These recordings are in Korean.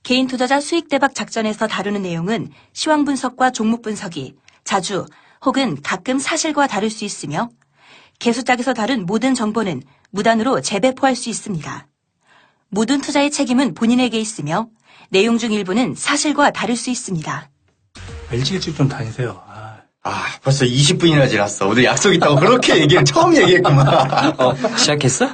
개인 투자자 수익 대박 작전에서 다루는 내용은 시황 분석과 종목 분석이 자주 혹은 가끔 사실과 다를 수 있으며 개수작에서 다룬 모든 정보는 무단으로 재배포할 수 있습니다. 모든 투자의 책임은 본인에게 있으며 내용 중 일부는 사실과 다를 수 있습니다. LG 일찍 좀 다니세요. 벌써 20분이나 지났어. 오늘 약속 있다고 그렇게 처음 얘기했구만. 시작했어?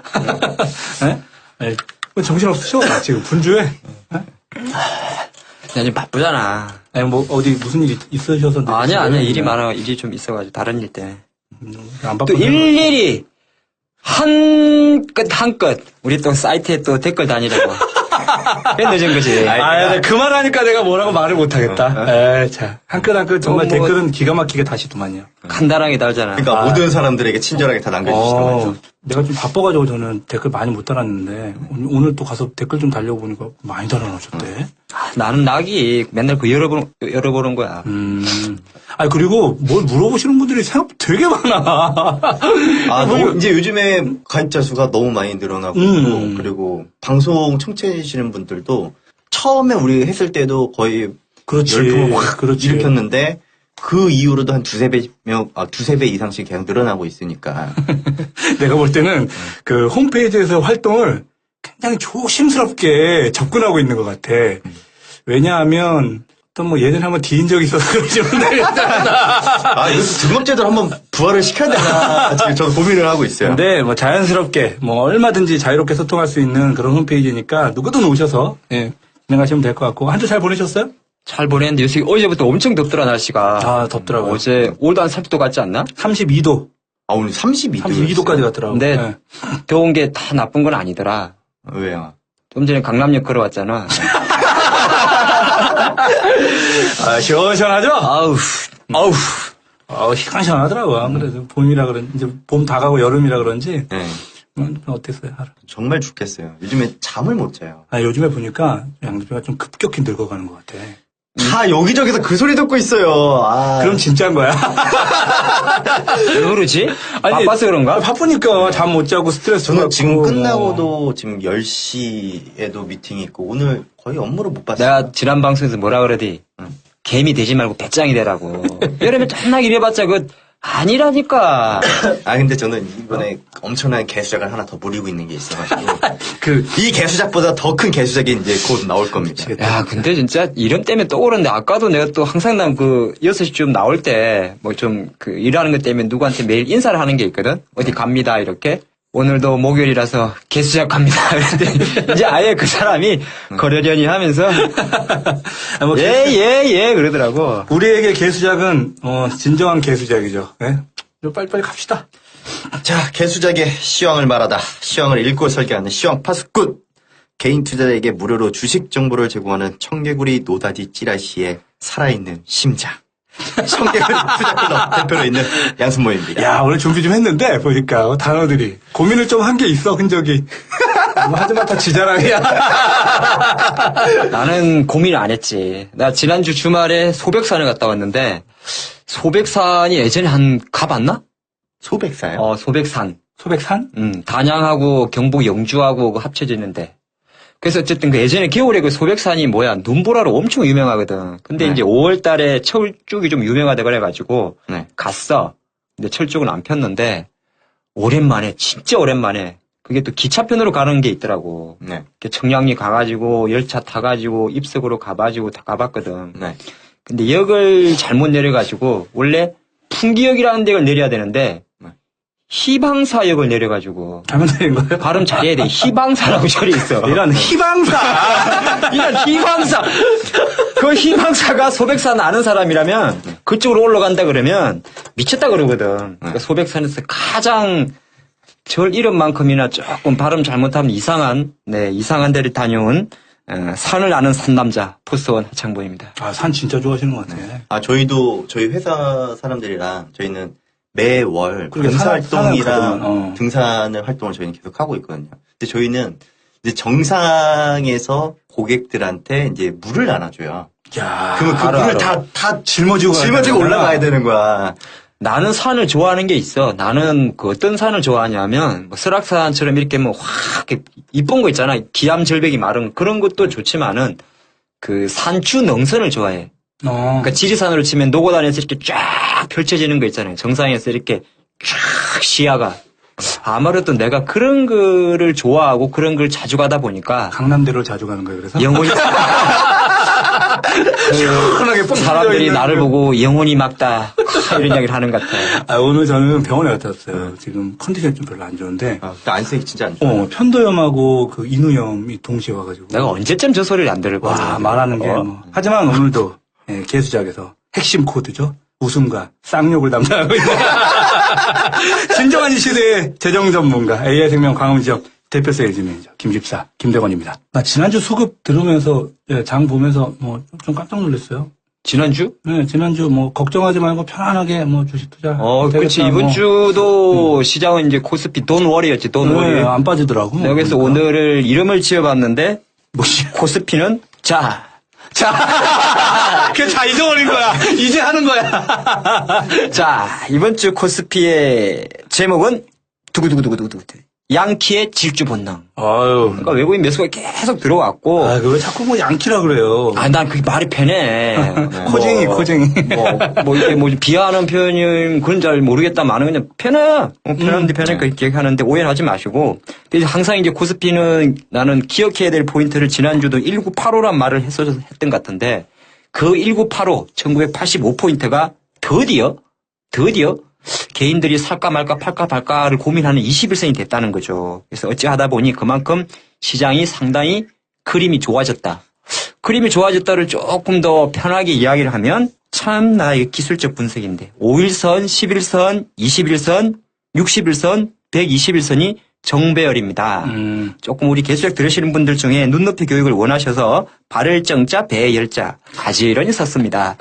네? 네. 정신없으셔? 지금 분주해? 네? 나 지금 바쁘잖아. 아니, 뭐, 어디 무슨 일이 있으셔서. 아니야. 일이 많아. 일이 좀 있어가지고, 다른 일 때문에. 안 또 바쁘네. 일일이 한 끝. 우리 또 사이트에 또 댓글 다니라고. 꽤 늦은 거지. 그 말 하니까 내가 뭐라고 말을 못하겠다. 자, 한 끗 정말 댓글은 기가 막히게 다시더만요. 간단하게 달잖아. 그러니까 모든 사람들에게 친절하게 다 남겨주시더만요. 내가 좀 바빠가지고 저는 댓글 많이 못 달았는데, 오늘 또 가서 댓글 좀 달려고 보니까 많이 달아놓으셨대. 나는 낙이 맨날 그 열어보는 거야. 그리고 뭘 물어보시는 분들이 생각 되게 많아. 이제 요즘에 가입자 수가 너무 많이 늘어나고 있고, 그리고 방송 청취해주시는 분들도 처음에 우리 했을 때도 거의 그렇지. 열풍을 확 일으켰는데, 그 이후로도 한 두세 배 이상씩 계속 늘어나고 있으니까. 내가 볼 때는 그 홈페이지에서 활동을 굉장히 조심스럽게 접근하고 있는 것 같아. 왜냐하면 또 뭐 예전에 한번 뒤인 적이 있어서 그러지 못하겠다. 이것도 등록제도를 한번 부활을 시켜야 되나 지금 저도 고민을 하고 있어요. 근데 뭐 자연스럽게 뭐 얼마든지 자유롭게 소통할 수 있는 그런 홈페이지니까 누구든 오셔서 진행하시면 될 것 같고. 한 주 잘 보내셨어요? 잘 보냈는데 요새 어제부터 엄청 덥더라 날씨가. 덥더라고요. 어제 오늘도 한 30도 같지 않나? 32도. 오늘 32도. 32도까지 갔더라고요. 근데 더운 게 다 나쁜 건 아니더라. 왜요? 좀 전에 강남역 걸어왔잖아. 시원시원하죠? 아우. 시원시원하더라고요. 아무래도 봄이라 그런지, 이제 봄 다가고 여름이라 그런지. 네. 어땠어요, 하루? 정말 죽겠어요. 요즘에 잠을 못 자요. 요즘에 보니까 양주가 좀 급격히 늙어가는 것 같아. 다 여기저기서 그 소리 듣고 있어요. 그럼 진짜인 거야. 왜 그러지? 바빠서 그런가? 바쁘니까 잠 못 자고 스트레스 저는 받고. 지금 끝나고도 지금 10시에도 미팅이 있고 오늘 거의 업무를 못 봤어요. 내가 지난 방송에서 뭐라 그러디? 개미 되지 말고 배짱이 되라고. 여름에 존나게 일해봤자 아니라니까. 근데 저는 이번에 엄청난 개수작을 하나 더 부리고 있는 게 있어가지고. 이 개수작보다 더 큰 개수작이 이제 곧 나올 겁니다. 야, 근데 진짜 이름 때문에 떠오르는데 아까도 내가 또 항상 난 6시쯤 나올 때 일하는 것 때문에 누구한테 매일 인사를 하는 게 있거든? 어디 갑니다, 이렇게. 오늘도 목요일이라서 개수작 갑니다. 그런데 이제 아예 그 사람이 거려려니 하면서 예, 그러더라고. 우리에게 개수작은 진정한 개수작이죠. 네? 빨리빨리 갑시다. 자, 개수작의 시황을 말하다. 시황을 읽고 설계하는 시황 파수꾼. 개인 투자자에게 무료로 주식 정보를 제공하는 청개구리 노다지 찌라시의 살아있는 심장. 청개구리 투자클럽 대표로 있는 양순모입니다. 오늘 준비 좀 했는데 보니까 단어들이 고민을 좀 한 게 있어, 흔적이. 하지만 다 지자랑이야. 나는 고민을 안 했지. 나 지난주 주말에 소백산을 갔다 왔는데 소백산이 예전에 가봤나? 소백사요? 소백산. 소백산? 단양하고 경북 영주하고 합쳐져 있는데. 그래서 어쨌든 예전에 겨울에 소백산이 눈보라로 엄청 유명하거든. 근데 이제 5월 달에 철쭉이 좀 유명하다 그래가지고 갔어. 근데 철쭉은 안 폈는데 진짜 오랜만에 그게 또 기차편으로 가는 게 있더라고. 청량리 가가지고 열차 타가지고 입석으로 가가지고 다 가봤거든. 근데 역을 잘못 내려가지고 원래 풍기역이라는 데를 내려야 되는데 희방사역을 내려가지고. 잘못 내린 거예요? 발음 잘해야 돼. 희방사라고 절이 있어. 이런 희방사! 이런 희방사! 그 희방사가 소백산 아는 사람이라면 그쪽으로 올라간다 그러면 미쳤다 그러거든. 그러니까 소백산에서 가장 절 이름만큼이나 조금 발음 잘못하면 이상한 데를 다녀온 산을 아는 산남자 포스원 하창범입니다. 산 진짜 좋아하시는 것 같아. 저희도 저희 회사 사람들이랑 저희는 매월 그러니까 봉사활동이랑 등산을 활동을 저희는 계속 하고 있거든요. 근데 저희는 이제 정상에서 고객들한테 이제 물을 나눠줘요. 그러면 그 물을 다 짊어지고 올라가야 되는 거야. 나는 산을 좋아하는 게 있어. 나는 어떤 산을 좋아하냐면 설악산처럼 이렇게 확 이쁜 거 있잖아. 기암 절벽이 마른 그런 것도 좋지만은 그 산주 능선을 좋아해. 그러니까 지리산으로 치면 노고단에서 이렇게 쫙 펼쳐지는 거 있잖아요. 정상에서 이렇게 쫙 시야가. 아무래도 내가 그런 거를 좋아하고 그런 걸 자주 가다 보니까 강남대로 자주 가는 거예요, 그래서? 영혼이 시원하게 뻥 사람들이 뚫려 있는 나를 그- 보고 영혼이 막다 이런 이야기를 하는 것 같아요. 오늘 저는 병원에 갔다 왔어요. 지금 컨디션이 좀 별로 안 좋은데. 안색이 진짜 안 좋아. 편도염하고 그 인후염이 동시에 와가지고. 내가 언제쯤 저 소리를 안 들을 거야. 와, 말하는 게 뭐. 하지만 오늘도 개수작에서 핵심 코드죠. 웃음과 쌍욕을 담당하고 있는 진정한 이 시대의 재정 전문가 AI생명 광음지역 대표 세일즈 매니저 김집사 김대건입니다. 나 지난주 수급 들으면서 장 보면서 뭐 좀 깜짝 놀랐어요. 지난주? 네, 지난주 뭐 걱정하지 말고 편안하게 뭐 주식 투자. 그렇지. 되겠다, 이번 뭐. 주도 시장은 이제 코스피 돈 워리였지, 돈 워리. 네, 안 빠지더라고. 여기서 보니까. 오늘을 이름을 지어봤는데, 뭐지? 코스피는 자, 다 잊어버린 거야. 이제 하는 거야. 자, 이번 주 코스피의 제목은 두구두구두구두구 양키의 질주 본능. 아유. 그러니까 외국인 매수가 계속 들어왔고, 그거 자꾸 뭐 양키라 그래요. 난 그게 말이 편해. 코쟁이. 이렇게 비하하는 표현이 그런 잘 모르겠다. 많은 그냥 편해. 편한데 편하니까 이렇게 하는데 오해하지 마시고. 근데 항상 이제 코스피는 나는 기억해야 될 포인트를 지난주도 1985란 말을 했던 것 같은데 그 1985, 1985포인트가 드디어 개인들이 살까 말까 팔까 말까를 고민하는 21선이 됐다는 거죠. 그래서 어찌하다 보니 그만큼 시장이 상당히 그림이 좋아졌다. 그림이 좋아졌다를 조금 더 편하게 이야기를 하면 참 나의 기술적 분석인데 5일선, 11선, 21선, 61선, 121선이 정배열입니다. 조금 우리 개수작 들으시는 분들 중에 눈높이 교육을 원하셔서 발을 정자, 배의 열자 가지런히 썼습니다.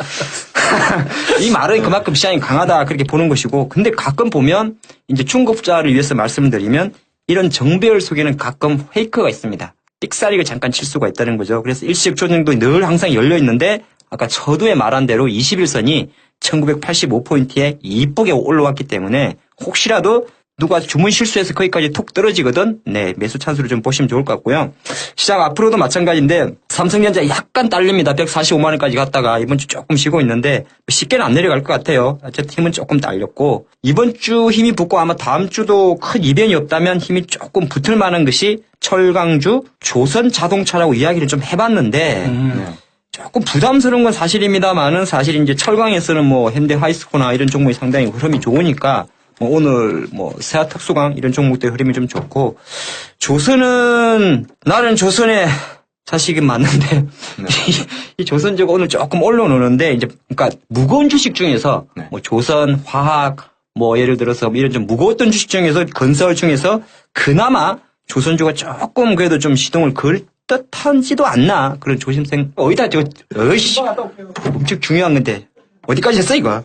이 말은 그만큼 시장이 강하다 그렇게 보는 것이고 근데 가끔 보면 이제 중급자를 위해서 말씀드리면 이런 정배열 속에는 가끔 페이크가 있습니다. 삑사리가 잠깐 칠 수가 있다는 거죠. 그래서 일시적 조정도 늘 항상 열려 있는데 아까 저도에 말한 대로 21선이 1985포인트에 이쁘게 올라왔기 때문에 혹시라도 누가 주문 실수해서 거기까지 톡 떨어지거든. 네, 매수 찬스로 좀 보시면 좋을 것 같고요. 시장 앞으로도 마찬가지인데 삼성전자 약간 딸립니다. 145만 원까지 갔다가 이번 주 조금 쉬고 있는데 쉽게는 안 내려갈 것 같아요. 어쨌든 힘은 조금 딸렸고 이번 주 힘이 붙고 아마 다음 주도 큰 이변이 없다면 힘이 조금 붙을 만한 것이 철강주, 조선자동차라고 이야기를 좀 해봤는데 조금 부담스러운 건 사실입니다만은 사실 이제 철강에서는 뭐 현대하이스코나 이런 종목이 상당히 흐름이 좋으니까 오늘 세아특수강 이런 종목들 흐름이 좀 좋고 조선은 나는 조선에 자식이 맞는데 이 조선주가 오늘 조금 올라오는데 이제 그러니까 무거운 주식 중에서 뭐 조선, 화학 예를 들어서 이런 좀 무거웠던 주식 중에서 건설 중에서 그나마 조선주가 조금 그래도 좀 시동을 걸 듯한지도 않나 그런 조심생 어디다 엄청 중요한 건데 어디까지 했어 이거?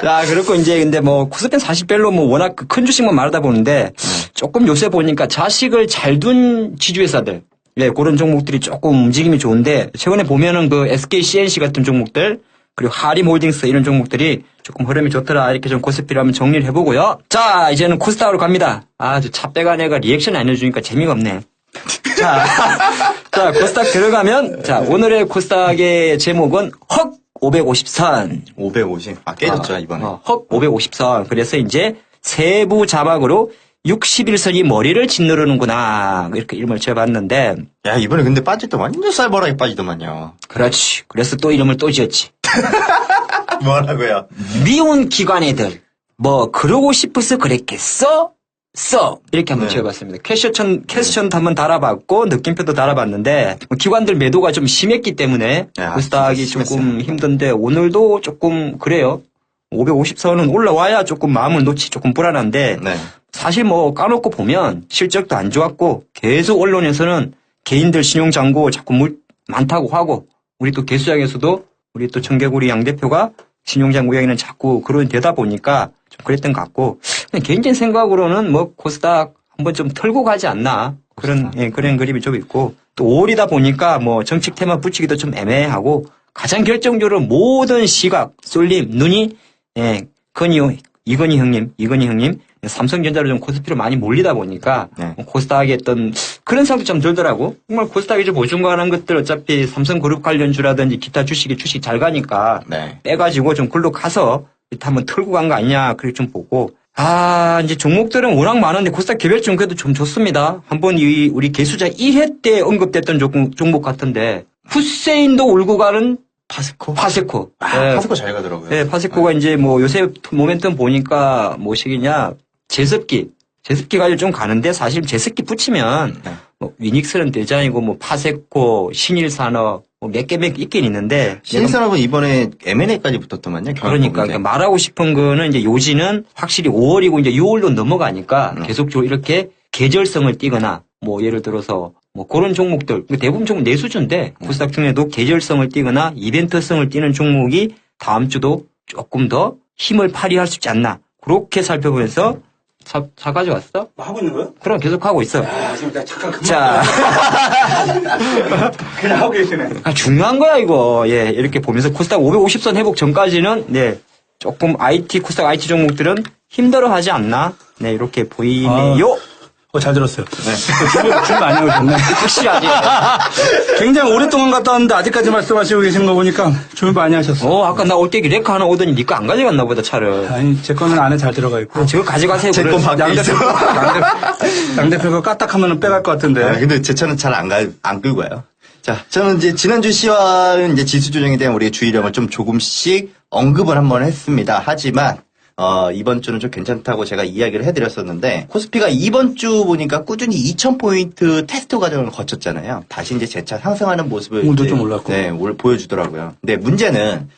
자, 그렇고 이제 근데 코스피는 사실 별로 워낙 큰 주식만 말하다 보는데 조금 요새 보니까 자식을 잘 둔 지주회사들 그런 종목들이 조금 움직임이 좋은데 최근에 보면은 그 SK CNC 같은 종목들 그리고 하림홀딩스 이런 종목들이 조금 흐름이 좋더라 이렇게 좀 코스피를 한번 정리를 해보고요. 자, 이제는 코스닥으로 갑니다. 차 빼가 내가 리액션 안 해주니까 재미가 없네. 자, 코스닥 들어가면 자 오늘의 코스닥의 제목은 헉 550선. 550. 깨졌죠, 이번에. 헉 550선. 그래서 이제 세부 자막으로 61선이 머리를 짓누르는구나. 이렇게 이름을 지어봤는데. 야, 이번에 근데 빠질 때 완전 쌀벌하게 빠지더만요. 그렇지. 그래서 또 이름을 또 지었지. 뭐라고요? 미운 기관애들. 그러고 싶어서 그랬겠어? 이렇게 한번 지어봤습니다. 캐스천도 한번 달아봤고, 느낌표도 달아봤는데, 기관들 매도가 좀 심했기 때문에, 코스닥이 조금 힘든데, 오늘도 조금 그래요. 550선은 올라와야 조금 마음을 놓지 조금 불안한데, 사실 까놓고 보면 실적도 안 좋았고, 계속 언론에서는 개인들 신용잔고 자꾸 많다고 하고, 우리 또 개수장에서도 우리 또 청개구리 양 대표가 신용잔고 이야기는 자꾸 그런 되다 보니까, 좀 그랬던 것 같고 개인적인 생각으로는 코스닥 한번 좀 털고 가지 않나 그런 그림이 좀 있고 또 5월이다 보니까 정책 테마 붙이기도 좀 애매하고 가장 결정적으로 모든 시각 쏠림 눈이 이건희 형님 삼성전자로 좀 코스피로 많이 몰리다 보니까 네. 코스닥의 어떤 그런 생각도 좀 들더라고. 정말 코스닥이 좀 보증관한 것들 어차피 삼성그룹 관련주라든지 기타 주식 잘 가니까 네. 빼가지고 좀 글로 가서 일단 한번 털고 간 거 아니냐 그렇게 좀 보고 이제 종목들은 워낙 많은데 코스닥 개별종 그래도 좀 좋습니다. 한번 우리 개수자 1회 때 언급됐던 종목 같은데 후세인도 울고 가는 파세코. 네. 파세코 잘 가더라고요. 네, 파세코가 이제 뭐 요새 모멘텀 보니까 뭐식이냐 제습기 가지고 좀 가는데 사실 제습기 붙이면 뭐 위닉스는 대장이고 뭐 파세코, 신일산업 뭐 몇 개 있긴 있는데 신일산업은 이번에 M&A까지 붙었더만요. 그러니까 말하고 싶은 거는 이제 요지는 확실히 5월이고 이제 6월로 넘어가니까 계속적으로 이렇게 계절성을 띠거나 뭐 예를 들어서 뭐 그런 종목들 대부분 종목 내수준인데 코스닥 중에도 계절성을 띠거나 이벤트성을 띠는 종목이 다음 주도 조금 더 힘을 발휘할 수 있지 않나 그렇게 살펴보면서 차 가져왔어? 뭐 하고 있는 거야? 그럼 계속 하고 있어. 지금 나 잠깐 그만. 자, 그냥 하고 계시네. 중요한 거야 이거. 예, 이렇게 보면서 코스닥 550선 회복 전까지는 네 조금 코스닥 IT 종목들은 힘들어하지 않나? 네, 이렇게 보이네요. 잘 들었어요. 줄 많이 하고 있네. 확실하지. 굉장히 오랫동안 갔다 왔는데 아직까지 말씀하시고 계신 거 보니까 줄 많이 하셨어. 아까 나 올 때 레카 하나 오더니 니 거 안 가져갔나 보다 차를. 아니, 제 거는 안에 잘 들어가 있고. 저거 가져가세요. 제 건 밖에 있어. 양 대표가 까딱하면 빼갈 것 같은데. 근데 제 차는 잘 안 끌고 와요. 자, 저는 이제 지난주 시황은 이제 지수 조정에 대한 우리의 주의령을 좀 조금씩 언급을 한번 했습니다. 하지만 이번 주는 좀 괜찮다고 제가 이야기를 해드렸었는데, 코스피가 이번 주 보니까 꾸준히 2000포인트 테스트 과정을 거쳤잖아요. 다시 이제 재차 상승하는 모습을. 오늘도 좀 올랐고. 네, 보여주더라고요. 근데 문제는,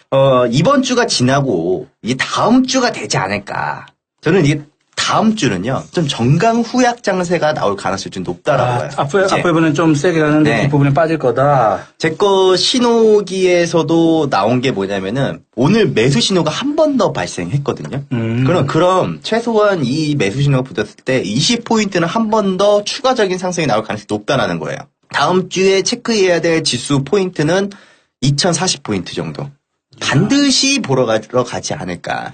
이번 주가 지나고, 이 다음 주가 되지 않을까. 저는 이게 다음 주는요, 좀 정강후약 장세가 나올 가능성이 좀 높다라고 봐요. 앞부분은 좀 세게 가는데 네. 뒷부분은 빠질 거다. 제 거 신호기에서도 나온 게 뭐냐면은 오늘 매수 신호가 한 번 더 발생했거든요. 그럼 최소한 이 매수 신호가 붙었을 때 20포인트는 한 번 더 추가적인 상승이 나올 가능성이 높다라는 거예요. 다음 주에 체크해야 될 지수 포인트는 2040포인트 정도. 반드시 보러 가지 않을까.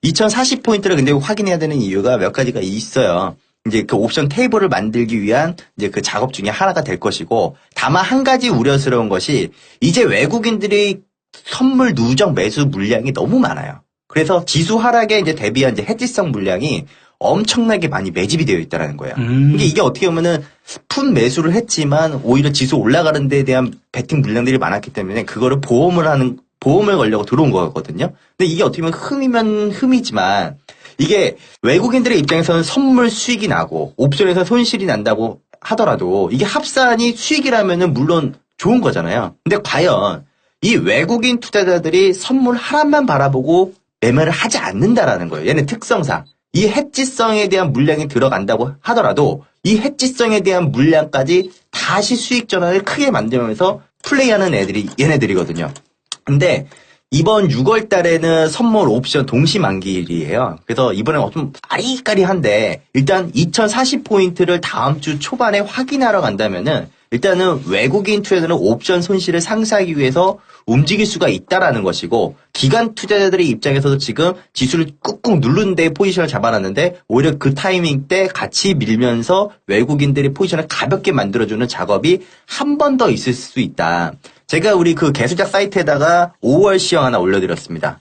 2040포인트를 근데 확인해야 되는 이유가 몇 가지가 있어요. 이제 그 옵션 테이블을 만들기 위한 이제 그 작업 중에 하나가 될 것이고, 다만 한 가지 우려스러운 것이 이제 외국인들이 선물 누적 매수 물량이 너무 많아요. 그래서 지수 하락에 이제 대비한 이제 해지성 물량이 엄청나게 많이 매집이 되어 있다는 거예요. 이게 어떻게 보면은 푼 매수를 했지만 오히려 지수 올라가는 데에 대한 베팅 물량들이 많았기 때문에 그거를 보험을 걸려고 들어온 거거든요. 근데 이게 어떻게 보면 흠이면 흠이지만 이게 외국인들의 입장에서는 선물 수익이 나고 옵션에서 손실이 난다고 하더라도 이게 합산이 수익이라면은 물론 좋은 거잖아요. 근데 과연 이 외국인 투자자들이 선물 하락만 바라보고 매매를 하지 않는다라는 거예요. 얘는 특성상. 이 해지성에 대한 물량이 들어간다고 하더라도 이 해지성에 대한 물량까지 다시 수익 전환을 크게 만들면서 플레이하는 얘네들이거든요. 근데 이번 6월 달에는 선물 옵션 동시 만기일이에요. 그래서 이번엔 좀 아리까리한데 일단 2040포인트를 다음 주 초반에 확인하러 간다면은 일단은 외국인 투자자는 옵션 손실을 상쇄하기 위해서 움직일 수가 있다라는 것이고, 기관 투자자들의 입장에서도 지금 지수를 꾹꾹 누른 데 포지션을 잡아놨는데 오히려 그 타이밍 때 같이 밀면서 외국인들의 포지션을 가볍게 만들어주는 작업이 한 번 더 있을 수 있다. 제가 우리 그 개수작 사이트에다가 5월 시황 하나 올려드렸습니다.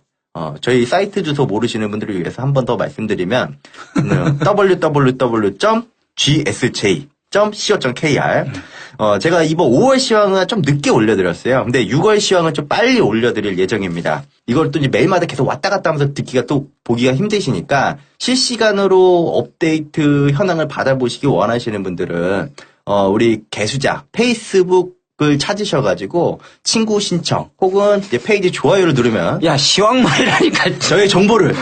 저희 사이트 주소 모르시는 분들을 위해서 한 번 더 말씀드리면 www.gsj.co.kr 제가 이번 5월 시황은 좀 늦게 올려드렸어요. 근데 6월 시황은 좀 빨리 올려드릴 예정입니다. 이걸 또 이제 매일마다 계속 왔다 갔다 하면서 듣기가 또 보기가 힘드시니까 실시간으로 업데이트 현황을 받아보시기 원하시는 분들은 우리 개수작 페이스북을 찾으셔가지고 친구 신청 혹은 이제 페이지 좋아요를 누르면 야, 시황말이라니까. 저의 정보를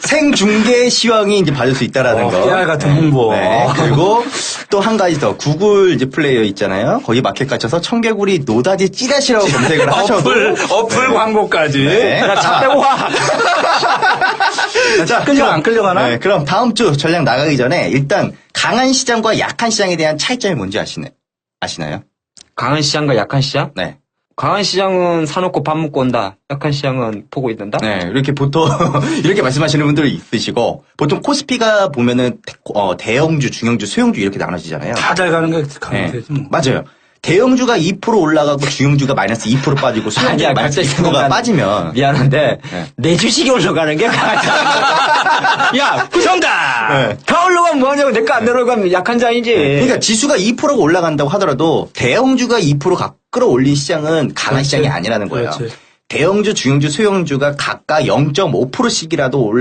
생중계 시황이 이제 받을 수 있다라는 거. 깨알 같은 홍보. 네. 그리고 또 한 가지 더 구글 이제 플레이어 있잖아요. 거기 마켓 갇혀서 청개구리 노다지 찌라시라고 검색을 하셔도 어플 광고까지. 네. 야, 차 빼고 와. 자, 안 끌려가나? 네, 그럼 다음 주 전략 나가기 전에 일단 강한 시장과 약한 시장에 대한 차이점이 뭔지 아시나요? 강한 시장과 약한 시장? 네. 강한 시장은 사놓고 밥 먹고 온다. 약한 시장은 보고 있는다. 네, 이렇게 보통 이렇게 말씀하시는 분들이 있으시고 보통 코스피가 보면은 대형주, 중형주, 소형주 이렇게 나눠지잖아요. 다 잘 가는 게 네, 강세지 뭐. 맞아요. 대형주가 2% 올라가고 중형주가 마이너스 2% 빠지고 소형주가 아니야, 마이너스 갑자기 2%가 생각나는- 빠지면 미안한데 내 주식이 올라가는 게 강하다. 야, 정답. 네. 다 올라가면 뭐하냐고 내 거 안 내려가면 약한 장이지. 그러니까 지수가 2%가 올라간다고 하더라도 대형주가 2% 끌어올린 시장은 강한 그렇지. 시장이 아니라는 거예요. 그렇지. 대형주, 중형주, 소형주가 각각 0.5%씩이라도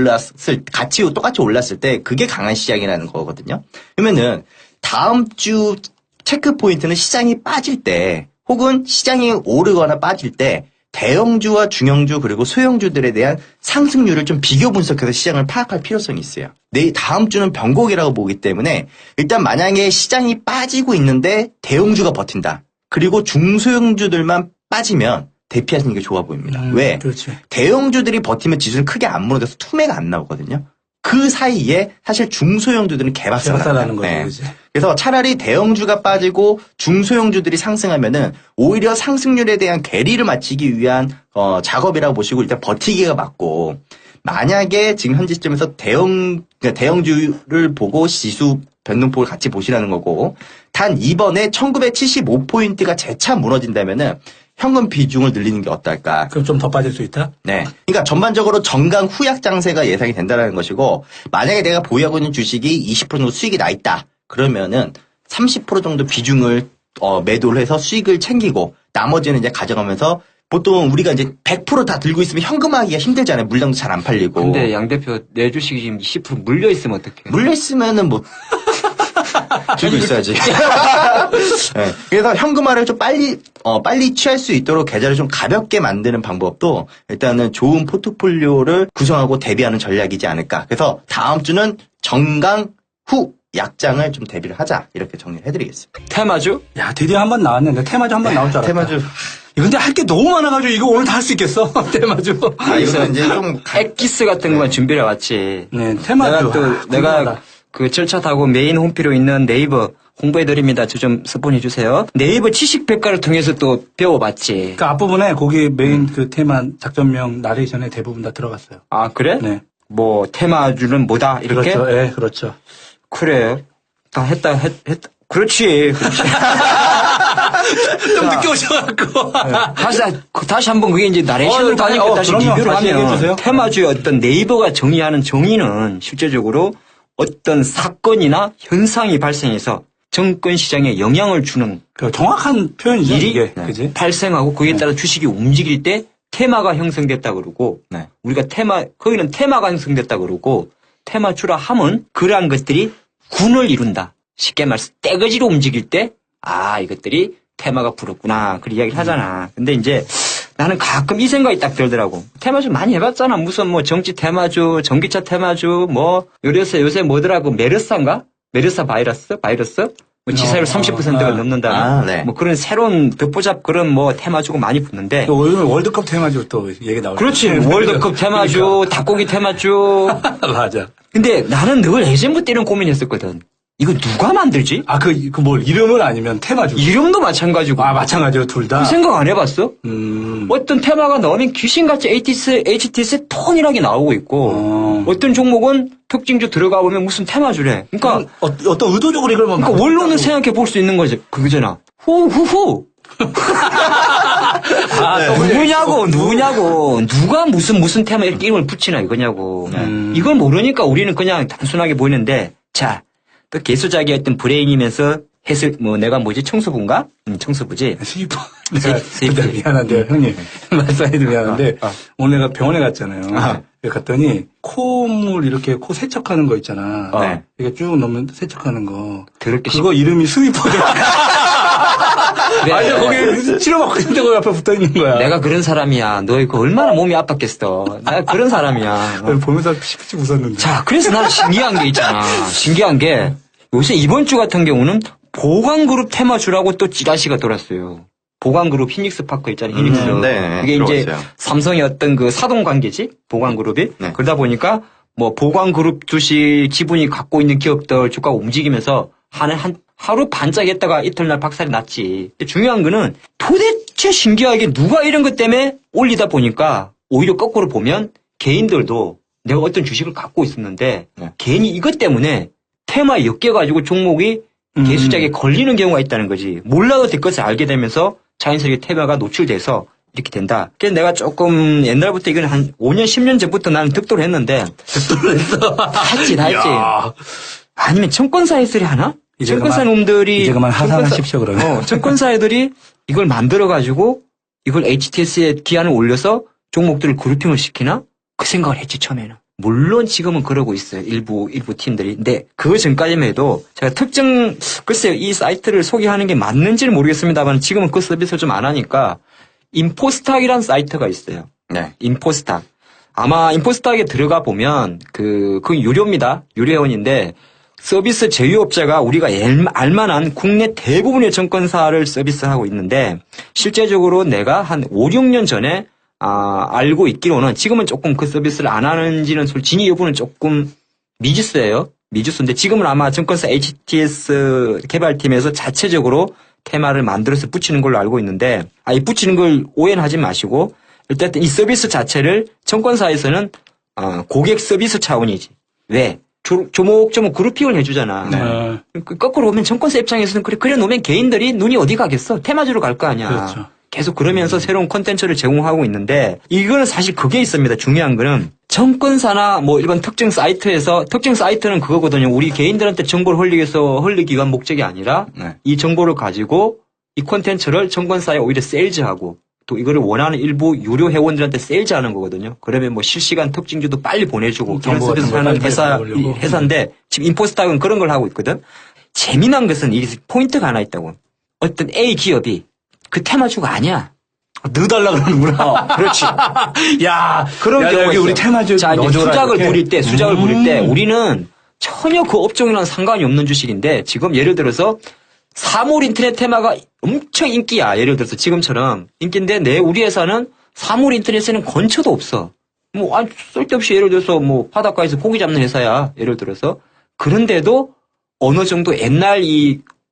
똑같이 올랐을 때 그게 강한 시장이라는 거거든요. 그러면은 다음 주 체크 포인트는 시장이 빠질 때 혹은 시장이 오르거나 빠질 때 대형주와 중형주 그리고 소형주들에 대한 상승률을 좀 비교 분석해서 시장을 파악할 필요성이 있어요. 다음 주는 변곡이라고 보기 때문에 일단 만약에 시장이 빠지고 있는데 대형주가 버틴다. 그리고 중소형주들만 빠지면 대피하시는 게 좋아 보입니다. 왜? 그렇지. 대형주들이 버티면 지수는 크게 안 무너져서 투매가 안 나오거든요. 그 사이에 사실 중소형주들은 개박살나는 개박살나는 거죠, 그지. 그래서 차라리 대형주가 빠지고 중소형주들이 상승하면은 오히려 상승률에 대한 괴리를 맞추기 위한 작업이라고 보시고 일단 버티기가 맞고 만약에 지금 현재 시점에서 그러니까 대형주를 보고 지수 변동폭을 같이 보시라는 거고 단 이번에 1975포인트가 재차 무너진다면은 현금 비중을 늘리는 게 어떨까? 그럼 좀 더 빠질 수 있다? 네. 그러니까 전반적으로 정강 후약 장세가 예상이 된다는 것이고 만약에 내가 보유하고 있는 주식이 20% 정도 수익이 나 있다. 그러면은 30% 정도 비중을 매도를 해서 수익을 챙기고 나머지는 이제 가져가면서 보통 우리가 이제 100% 다 들고 있으면 현금화하기가 힘들잖아요. 물량도 잘 안 팔리고. 근데 양 대표 내 주식이 지금 20% 물려 있으면 어떡해? 물려 있으면은 뭐 들고 있어야지. 네. 그래서 현금화를 좀 빨리 취할 수 있도록 계좌를 좀 가볍게 만드는 방법도 일단은 좋은 포트폴리오를 구성하고 대비하는 전략이지 않을까. 그래서 다음 주는 정강 후 약장을 좀 대비를 하자. 이렇게 정리를 해드리겠습니다. 테마주? 야, 드디어 한 번 나왔는데 테마주 한 번 나올 줄 알았다. 테마주. 근데 할 게 너무 많아가지고 이거 오늘 다 할 수 있겠어? 테마주. 이거는 이제 좀 엑기스 같은 것만 준비를 해왔지. 네, 테마주. 내가 궁금하다. 그 절차 타고 메인 홈피로 있는 네이버 홍보해드립니다. 저 좀 스폰해주세요. 네이버 지식백과를 통해서 또 배워봤지. 그 앞부분에 거기 메인 그 테마 작전명 나레이션에 대부분 다 들어갔어요. 아, 그래? 네. 뭐, 테마주는 뭐다? 이렇게? 그렇죠. 예, 그렇죠. 그래. 다 했다. 그렇지. 좀 늦게 오셔갖고. 다시 한번 그게 이제 나레이션으로 가니까 다시 그럼요. 리뷰를 다시 하면 얘기해주세요. 테마주의 어떤 네이버가 정의하는 정의는 실제적으로 어떤 사건이나 현상이 발생해서 정권 시장에 영향을 주는 그 정확한 표현이죠. 일이 이게. 그지? 발생하고 거기에 따라 주식이 움직일 때 테마가 형성됐다 그러고 네. 우리가 거기는 테마가 형성됐다 그러고 테마주라 함은 그러한 것들이 군을 이룬다. 쉽게 말해서 떼거지로 움직일 때 이것들이 테마가 불었구나. 그 이야기를 하잖아. 근데 이제 나는 가끔 이 생각이 딱 들더라고. 테마주 많이 해봤잖아. 무슨 뭐 정치 테마주, 전기차 테마주, 뭐 요새 뭐더라고. 메르사인가? 메르사 바이러스? 뭐 지사율 30%가 넘는다. 네. 뭐 그런 새로운 듣보잡 그런 뭐 테마주가 많이 붙는데. 또 오늘 월드컵 테마주 또 얘기 나오죠. 그렇지. 월드컵 테마주, 닭고기 테마주. 맞아. 근데 나는 늘 예전부터 이런 고민했었거든. 이거 누가 만들지? 뭘 이름은 아니면 테마주. 이름도 마찬가지고. 마찬가지로 둘 다. 그 생각 안 해봤어? 음. 어떤 테마가 나오면 귀신같이 HTS 톤이라게 나오고 있고, 어떤 종목은 특징주 들어가 보면 무슨 테마주래. 그러니까, 어떤 의도적으로 이걸 막. 그러니까 원론을 생각해 볼 수 있는 거지. 그거잖아. 후후후. 누구냐고. 누가 무슨 테마 이렇게 이름을 붙이나 이거냐고. 이걸 모르니까 우리는 그냥 단순하게 보이는데, 자, 또 개수작의 어떤 브레인이면서 내가 청소부인가? 청소부지. 스위퍼. 스위퍼. 내가 미안한데, 형님. 말씀해도 미안한데, 오늘 내가 병원에 갔잖아요. 갔더니, 콧물 이렇게 코 세척하는 거 있잖아. 네. 이렇게 쭉 넣으면 세척하는 거. 더럽게 그거 이름이 스위퍼더라. 그래. 아니, 거기 치료받고 있는데 거기 앞에 붙어 있는 거야. 내가 그런 사람이야. 너 이거 얼마나 몸이 아팠겠어. 내가 그런 사람이야. 보면서 피식 웃었는데. 자, 그래서 나는 신기한 게 있잖아. 신기한 게 요새 이번 주 같은 경우는 보강그룹 테마주라고 또 찌라시가 돌았어요. 보강그룹 히닉스파크 있잖아요. 히닉스. 네, 이게 이제 들어봤어요. 삼성의 어떤 그 사동 관계지? 보강그룹이. 네. 그러다 보니까 뭐 보강그룹 주식 지분이 갖고 있는 기업들 주가가 움직이면서 한 하루 반짝했다가 이튿날 박살이 났지. 근데 중요한 거는 도대체 신기하게 누가 이런 것 때문에 올리다 보니까 오히려 거꾸로 보면 개인들도 내가 어떤 주식을 갖고 있었는데 괜히 이것 때문에 테마에 엮여가지고 종목이 개수작에 걸리는 경우가 있다는 거지. 몰라도 될 것을 알게 되면서 자연스럽게 테마가 노출돼서 이렇게 된다. 그래서 내가 조금 옛날부터 이건 한 5년, 10년 전부터 나는 득도를 했는데. 득도를 했어. 다 했지. 야. 아니면 증권사 애들이 하나? 이제 증권사 그만, 놈들이. 이제 그만 하산하십시오, 그러면. 증권사 애들이 이걸 만들어가지고 이걸 HTS에 기한을 올려서 종목들을 그룹핑을 시키나? 그 생각을 했지, 처음에는. 물론 지금은 그러고 있어요. 일부 팀들이. 근데 그 전까지만 해도 제가 글쎄요, 이 사이트를 소개하는 게 맞는지는 모르겠습니다만 지금은 그 서비스를 좀 안 하니까 인포스탁이라는 사이트가 있어요. 네. 인포스탁. 아마 인포스탁에 들어가 보면 그건 유료입니다. 유료 회원인데 서비스 제휴업자가 우리가 알만한 국내 대부분의 증권사를 서비스하고 있는데 실제적으로 내가 한 5, 6년 전에 알고 있기로는 지금은 조금 그 서비스를 안 하는지는 진위 여부는 조금 미지수예요. 미지수인데 지금은 아마 증권사 HTS 개발팀에서 자체적으로 테마를 만들어서 붙이는 걸로 알고 있는데 이 붙이는 걸 오해는 하지 마시고 일단 이 서비스 자체를 증권사에서는 고객 서비스 차원이지. 왜? 조목조목 그룹핑을 해주잖아. 네. 거꾸로 보면 증권사 입장에서는 그래 놓으면 개인들이 눈이 어디 가겠어? 테마주로 갈 거 아니야. 그렇죠. 계속 그러면서 새로운 콘텐츠를 제공하고 있는데 이거는 사실 그게 있습니다. 중요한 거는 증권사나 뭐 일반 특정 사이트에서 특정 사이트는 그거거든요. 우리 개인들한테 정보를 흘리기 위한 목적이 아니라 이 정보를 가지고 이 콘텐츠를 증권사에 오히려 세일즈하고 또 이거를 원하는 일부 유료 회원들한테 세일즈하는 거거든요. 그러면 뭐 실시간 특징주도 빨리 보내주고 이런 서비스를 하는 회사인데 지금 인포스탁은 그런 걸 하고 있거든. 재미난 것은 이 포인트가 하나 있다고. 어떤 A 기업이 그 테마주가 아니야. 넣어달라 그러는구나. 그렇지. 야, 그런 경우가 여기 있어. 우리 테마주 자, 이제 넣어줘라, 수작을 이렇게. 부릴 때 우리는 전혀 그 업종이랑 상관이 없는 주식인데 지금 예를 들어서 사물 인터넷 테마가 엄청 인기야. 예를 들어서 지금처럼 인기인데 우리 회사는 사물 인터넷에는 건처도 없어. 쓸데없이 예를 들어서 뭐 바닷가에서 고기 잡는 회사야. 예를 들어서. 그런데도 어느 정도 옛날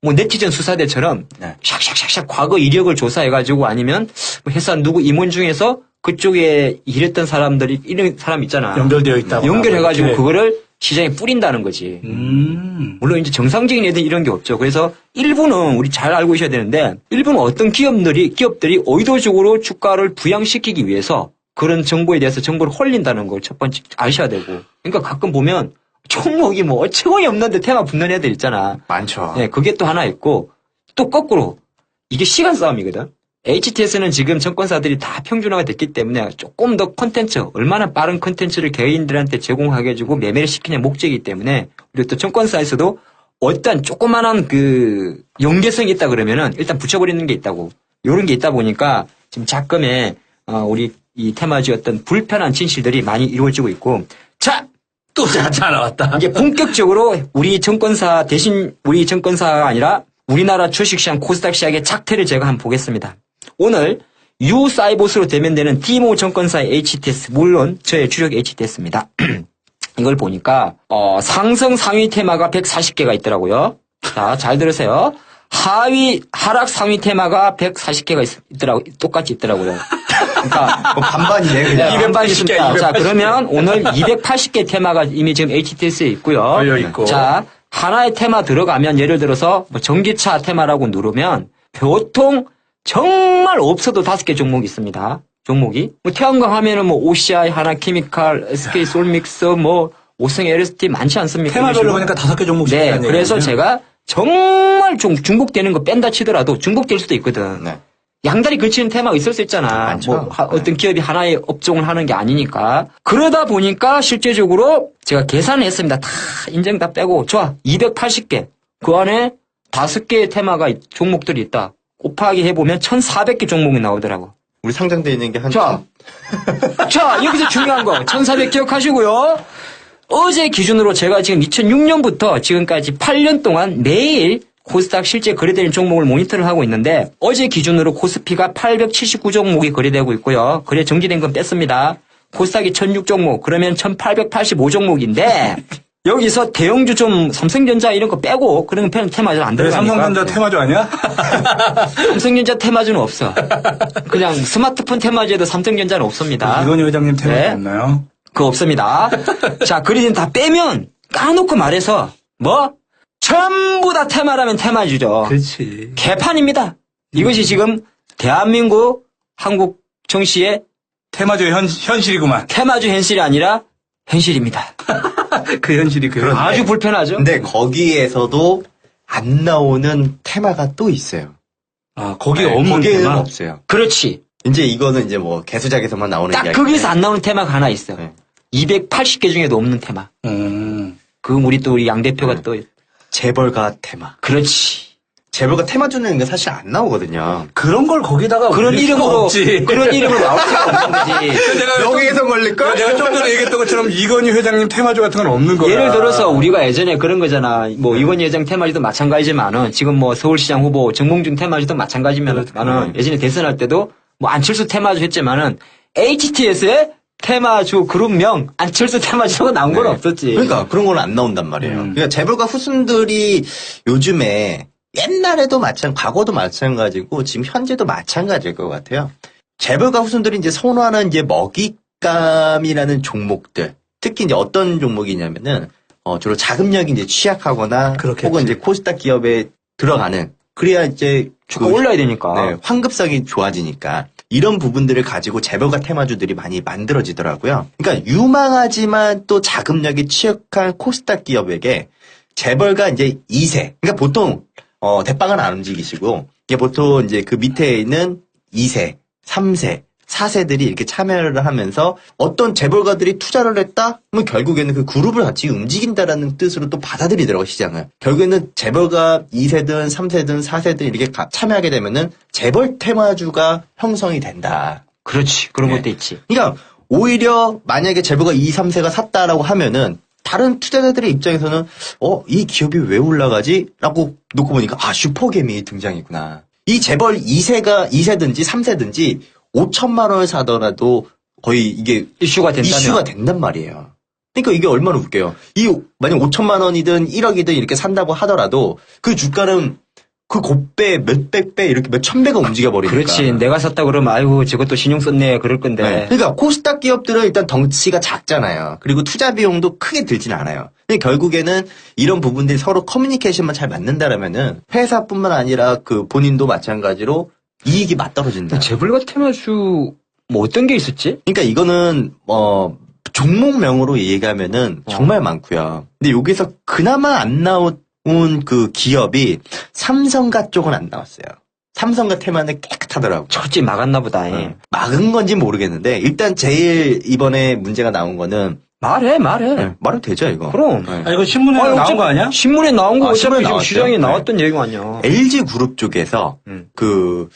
네티즌 수사대처럼 샥샥샥샥 과거 이력을 조사해가지고 아니면 회사 누구 임원 중에서 그쪽에 일했던 사람들이 이런 사람 있잖아. 연결되어 있다고. 연결해가지고 그거를 시장에 뿌린다는 거지. 물론 이제 정상적인 애들 이런 게 없죠. 그래서 일부는 우리 잘 알고 계셔야 되는데 일부는 어떤 기업들이 의도적으로 주가를 부양시키기 위해서 그런 정보에 대해서 정보를 홀린다는 걸 첫 번째 아셔야 되고. 그러니까 가끔 보면 종목이 뭐 어처구니 없는데 테마 붙는 애들 있잖아. 많죠. 네, 그게 또 하나 있고 또 거꾸로 이게 시간 싸움이거든. HTS는 지금 증권사들이 다 평준화가 됐기 때문에 조금 더 얼마나 빠른 콘텐츠를 개인들한테 제공하게 해주고 매매를 시키냐 목적이기 때문에 그리고 또 증권사에서도 어떤 조그만한 그 연계성이 있다 그러면은 일단 붙여버리는 게 있다고. 요런 게 있다 보니까 지금 자금에 우리 이 테마주 어떤 불편한 진실들이 많이 이루어지고 있고 자! 또 자차 나왔다. 이게 본격적으로 우리 증권사가 아니라 우리나라 주식시장 코스닥 시장의 작태를 제가 한번 보겠습니다. 오늘 유사이보스로 대면되는 디모 증권사의 HTS, 물론 저의 주력 HTS입니다. 이걸 보니까 상승 상위 테마가 140개가 있더라고요. 자, 잘 들으세요. 하락 상위 테마가 140개가 똑같이 있더라고요. 그러니까 반반이네 그냥. 280개. 자, 그러면 오늘 280개 테마가 이미 지금 HTS에 있고요. 있고. 자, 하나의 테마 들어가면 예를 들어서 뭐 전기차 테마라고 누르면 보통 정말 없어도 5개 종목이 있습니다. 종목이. 뭐 태양광 하면은 뭐 OCI, 하나케미칼, SK 솔믹스, 뭐 오성 LST 많지 않습니까? 테마별로 보니까 5개 종목씩. 네. 그래서 제가 정말 중복되는 거 뺀다 치더라도 중복될 수도 있거든. 네. 양다리 걸치는 테마가 있을 수 있잖아. 많죠. 뭐 어떤 기업이 하나의 업종을 하는 게 아니니까. 그러다 보니까 실제적으로 제가 계산을 했습니다. 다 인증 다 빼고 좋아. 280개. 그 안에 5개의 테마가 종목들이 있다. 곱하기 해보면 1,400개 종목이 나오더라고. 우리 상장돼 있는 게 한. 자, 여기서 중요한 거. 1,400 기억하시고요. 어제 기준으로 제가 지금 2006년부터 지금까지 8년 동안 매일 코스닥 실제 거래되는 종목을 모니터를 하고 있는데 어제 기준으로 코스피가 879종목이 거래되고 있고요. 거래 정지된 건 뺐습니다. 코스닥이 1,006종목, 그러면 1,885종목인데 여기서 대형주 좀 삼성전자 이런 거 빼고 그런 테마주는 안 그래, 들어가니까. 삼성전자 테마주 아니야? 삼성전자 테마주는 없어. 그냥 스마트폰 테마주에도 삼성전자는 없습니다. 이건희 회장님 테마주 네. 없나요? 그거 없습니다. 자, 그리고 다 빼면 까놓고 말해서 뭐? 전부 다 테마라면 테마주죠. 그렇지. 개판입니다. 이것이 지금 대한민국 한국 정치의 테마주의 현실이구만. 테마주 현실이 아니라 현실입니다. 그 현실이 그런. 아주 불편하죠. 근데 거기에서도 안 나오는 테마가 또 있어요. 아, 거기에 네, 없는 거기에는 테마. 없어요. 그렇지. 이제 이거는 이제 뭐 개수작에서만 나오는 딱 이야기인데. 거기서 안 나오는 테마가 하나 있어. 네. 280개 중에도 없는 테마. 그럼 우리 양 대표가 또 재벌가 테마. 그렇지. 재벌가 테마 주는 게 사실 안 나오거든요. 그런 걸 거기다가 그런 올릴 수가 이름으로 없지. 그런 이름으로 나올 수가 없는 거지. 여기에서 걸릴까? 내가 좀 전에 얘기했던 것처럼 이건희 회장님 테마주 같은 건 없는 거야. 예를 들어서 우리가 예전에 그런 거잖아. 뭐 이건희 회장 테마주도 마찬가지지만은 지금 뭐 서울시장 후보 정몽준 테마주도 마찬가지면은 예전에 대선할 때도 뭐 안철수 테마주 했지만은 HTS의 테마주 그룹명 안철수 테마주가 나온 건 없었지. 그러니까 그런 건 안 나온단 말이에요. 그러니까 재벌가 후순들이 요즘에 옛날에도 과거도 마찬가지고 지금 현재도 마찬가지일 것 같아요. 재벌가 후순들이 이제 선호하는 이제 먹잇감이라는 종목들, 특히 이제 어떤 종목이냐면은 주로 자금력이 이제 취약하거나 그렇겠지. 혹은 이제 코스닥 기업에 들어가는 그래야 이제 주가 올라야 되니까. 네, 환급성이 좋아지니까 이런 부분들을 가지고 재벌가 테마주들이 많이 만들어지더라고요. 그러니까 유망하지만 또 자금력이 취약한 코스닥 기업에게 재벌가 이제 2세, 그러니까 보통 대빵은 안 움직이시고 이게 보통 이제 그 밑에 있는 2세, 3세, 4세들이 이렇게 참여를 하면서 어떤 재벌가들이 투자를 했다? 그러면 결국에는 그 그룹을 같이 움직인다라는 뜻으로 또 받아들이더라고요, 시장을. 결국에는 재벌가 2세든 3세든 4세든 이렇게 참여하게 되면은 재벌 테마주가 형성이 된다. 그렇지. 그런 네. 것도 있지. 그러니까 오히려 만약에 재벌가 2, 3세가 샀다라고 하면은 다른 투자자들의 입장에서는 이 기업이 왜 올라가지? 라고 놓고 보니까 슈퍼개미 등장했구나. 이 재벌 2세든지 3세든지 5천만 원을 사더라도 거의 이게 이슈가 된다면. 이슈가 된단 말이에요. 그러니까 이게 얼마나 웃겨요. 만약 5천만 원이든 1억이든 이렇게 산다고 하더라도 그 주가는 그 곱배, 몇백 배, 이렇게 몇천 배가 움직여 버리니까. 그렇지. 내가 샀다 그러면 아이고 저것도 신용 썼네 그럴 건데. 네. 그러니까 코스닥 기업들은 일단 덩치가 작잖아요. 그리고 투자 비용도 크게 들진 않아요. 근데 결국에는 이런 부분들이 서로 커뮤니케이션만 잘 맞는다라면은 회사뿐만 아니라 그 본인도 마찬가지로 이익이 맞떨어진다. 재벌가 테마주 뭐 어떤 게 있었지? 그러니까 이거는 종목명으로 얘기하면은 정말 많고요. 근데 여기서 그나마 안 나온 그 기업이 삼성가 쪽은 안 나왔어요. 삼성가 테마는 깨끗하더라고요. 철저히 막았나 보다. 막은 건지 모르겠는데 일단 제일 이번에 문제가 나온 거는 말해. 말해도 되죠 이거. 그럼. 네. 아, 이거 신문에 나온 거 아니야? 신문에 나온 거 어차피 신문에 지금 나왔어요? 시장에 네. 나왔던 얘기가 아니야. LG 그룹 쪽에서 그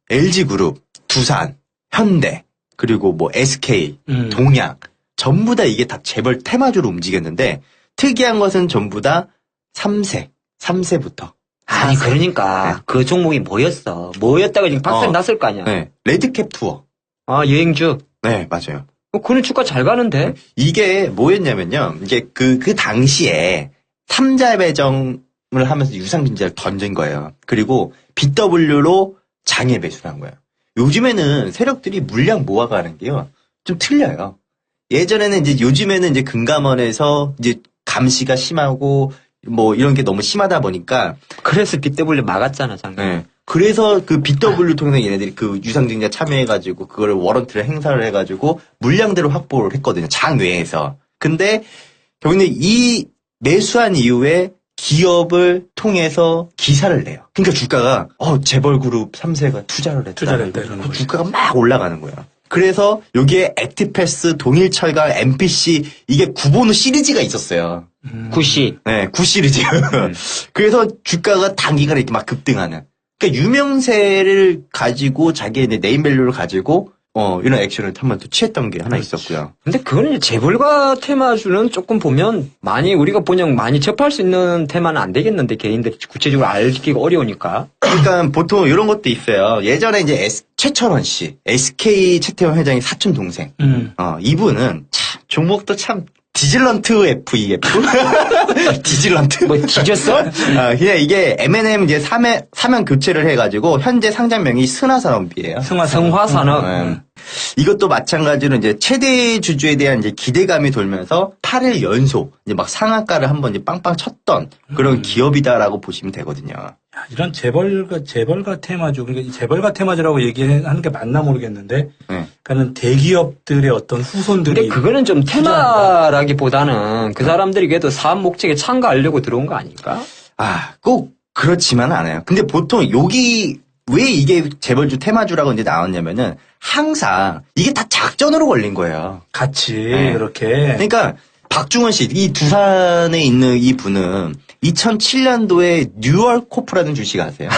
LG 그룹, 두산, 현대 그리고 뭐 SK, 동양 전부 다 이게 다 재벌 테마주로 움직였는데 특이한 것은 전부 다 3세부터. 아니 그러니까 그 종목이 뭐였다가 지금 박살 났을 거 아니야. 네. 레드캡 투어. 아 여행주. 네, 맞아요. 그런 주가 잘 가는데. 이게 뭐였냐면요. 이게 그 당시에 3자 배정을 하면서 유상증자를 던진 거예요. 그리고 BW로 장외 매수를 한 거예요. 요즘에는 세력들이 물량 모아가는 게요. 좀 틀려요. 예전에는 요즘에는 이제 금감원에서 이제 감시가 심하고 뭐 이런 게 너무 심하다 보니까 그래서 BW 막았잖아 작년. 네. 그래서 그 BW 통해서 얘네들이 그 유상증자 참여해가지고 그거를 워런트를 행사를 해가지고 물량대로 확보를 했거든요. 장외에서. 근데 결국에 이 매수한 이후에 기업을 통해서 기사를 내요. 그러니까 주가가 재벌그룹 3세가 투자를 했다. 이러는 거지. 주가가 막 올라가는 거예요. 그래서 여기에 액티패스, 동일철강, MPC 이게 구본우 시리즈가 있었어요. 구시. 네, 9시리즈. 그래서 주가가 단기간에 이렇게 막 급등하는. 그러니까 유명세를 가지고 자기의 네임밸류를 가지고 이런 액션을 한번 또 취했던 게 하나 있었고요. 근데 그건 재벌가 테마주는 조금 보면 많이 우리가 그냥 많이 접할 수 있는 테마는 안 되겠는데 개인들이 구체적으로 알기가 어려우니까. 그러니까 보통 이런 것도 있어요. 예전에 이제 최철원 씨, SK 최태원 회장의 사촌 동생. 이분은 참 종목도 참 디질런트 FEF? 디질런트? 뭐 뒤졌어? 그냥 이게 M&M 이제 사면 교체를 해가지고 현재 상장명이 승화산업이에요. 성화산업. 이것도 마찬가지로 이제 최대 주주에 대한 이제 기대감이 돌면서 8일 연속 이제 막 상한가를 한번 이제 빵빵 쳤던 그런 기업이다라고 보시면 되거든요. 야, 이런 재벌가 테마주, 그러니까 이 재벌가 테마주라고 얘기하는 게 맞나 모르겠는데, 그러니까는 대기업들의 어떤 후손들이. 근데 그거는 좀 테마라기보다는 그 사람들이 그래도 사업 목적에 참가하려고 들어온 거 아닐까? 꼭 그렇지만은 않아요. 근데 보통 왜 이게 재벌주 테마주라고 이제 나왔냐면은 항상 이게 다 작전으로 걸린 거예요. 같이, 네. 이렇게. 그러니까 박중원 씨, 이 두산에 있는 이 분은 2007년도에 뉴얼코프라는 주식 아세요?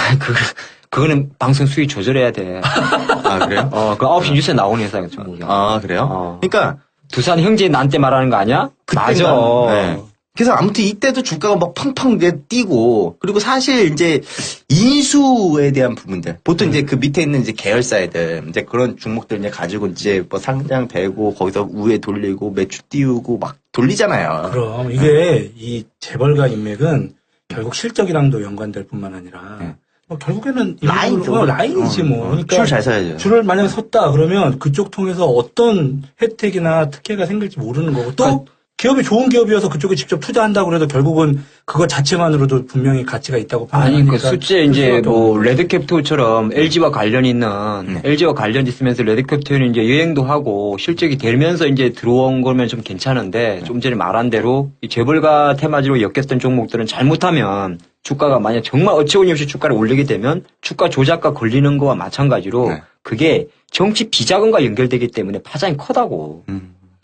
그거는 방송 수위 조절해야 돼. 그래요? 그 9시 뉴스에 나오는 회사가 종목이야. 그래요? 그러니까 두산 형제 나한테 말하는 거 아니야? 맞아. 네. 그래서 아무튼 이때도 주가가 막 팡팡 뛰고, 그리고 사실 이제 인수에 대한 부분들, 보통 이제 그 밑에 있는 이제 계열사애들, 이제 그런 종목들 이제 가지고 이제 뭐 상장되고, 거기서 우회 돌리고, 매출 띄우고 막 돌리잖아요. 그럼 이게 이 재벌가 인맥은 결국 실적이랑도 연관될 뿐만 아니라, 뭐 결국에는 라인이지 뭐. 그러니까 줄 잘 서야죠. 줄을 만약에 섰다 그러면 그쪽 통해서 어떤 혜택이나 특혜가 생길지 모르는 거고 또 기업이 좋은 기업이어서 그쪽에 직접 투자한다고 그래도 결국은 그거 자체만으로도 분명히 가치가 있다고 아니, 판단하니까. 그 숫자 이제 뭐 레드캡토처럼 LG와 관련 있는 LG와 관련 있으면서 레드캡토는 이제 여행도 하고 실적이 되면서 이제 들어온 거면 좀 괜찮은데 좀 전에 말한 대로 이 재벌가 테마지로 엮였던 종목들은 잘못하면 주가가 만약 정말 어처구니없이 주가를 올리게 되면 주가 조작과 걸리는 거와 마찬가지로 그게 정치 비자금과 연결되기 때문에 파장이 커다고.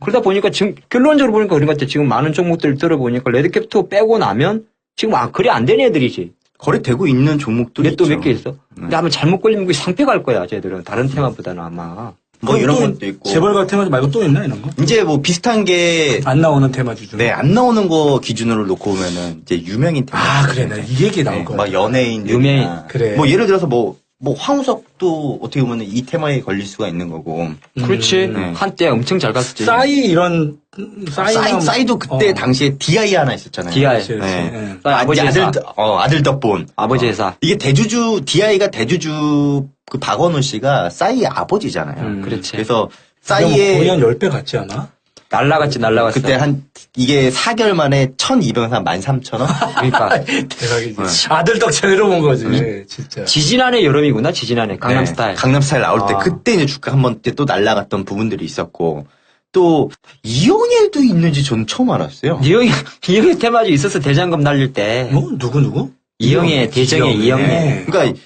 그러다 보니까 지금 결론적으로 보니까 그런 것 같아. 지금 많은 종목들 들어보니까 레드캡토 빼고 나면 지금 거래 안 되는 애들이지. 거래되고 있는 종목들이 있죠. 또 몇 개 있어. 근데 아마 잘못 걸리면 그게 상패 갈 거야, 쟤들은. 다른 테마보다는 아마. 뭐 이런 것도 있고. 재벌가 테마주 말고 또 있나 이런 거? 이제 뭐 비슷한 게 안 나오는 테마주 중에. 안 나오는 거 기준으로 놓고 보면은 이제 유명인 테마. 그래. 나 이 얘기 나올 거야. 막 연예인, 유명인. 그래. 뭐 예를 들어서 뭐 황우석도 어떻게 보면 이 테마에 걸릴 수가 있는 거고. 그렇지. 한때 엄청 잘 갔었지. 싸이도 그때 당시에 DI 하나 있었잖아요. DI. 네. 아버지 회사. 아들 덕본. 아버지 회사. 이게 DI가 대주주 그 박원호 씨가 싸이의 아버지잖아요. 그렇지. 그래서 싸이의 거의 한 10배 같지 않아? 날라갔지. 그때 이게 4개월 만에 1,200원, 13,000원? 그러니까. 대박이지. 아들 덕 제대로 본 거지. 진짜. 지지난해 여름이구나, 지지난해. 강남스타일. 강남스타일 나올 때 그때 이제 주가 한번 또 날라갔던 부분들이 있었고, 또 이영애도 있는지 저는 처음 알았어요. 이영애 테마주 있었어, 대장금 날릴 때. 뭐? 누구? 이영애, 대정의 이영애. 그러니까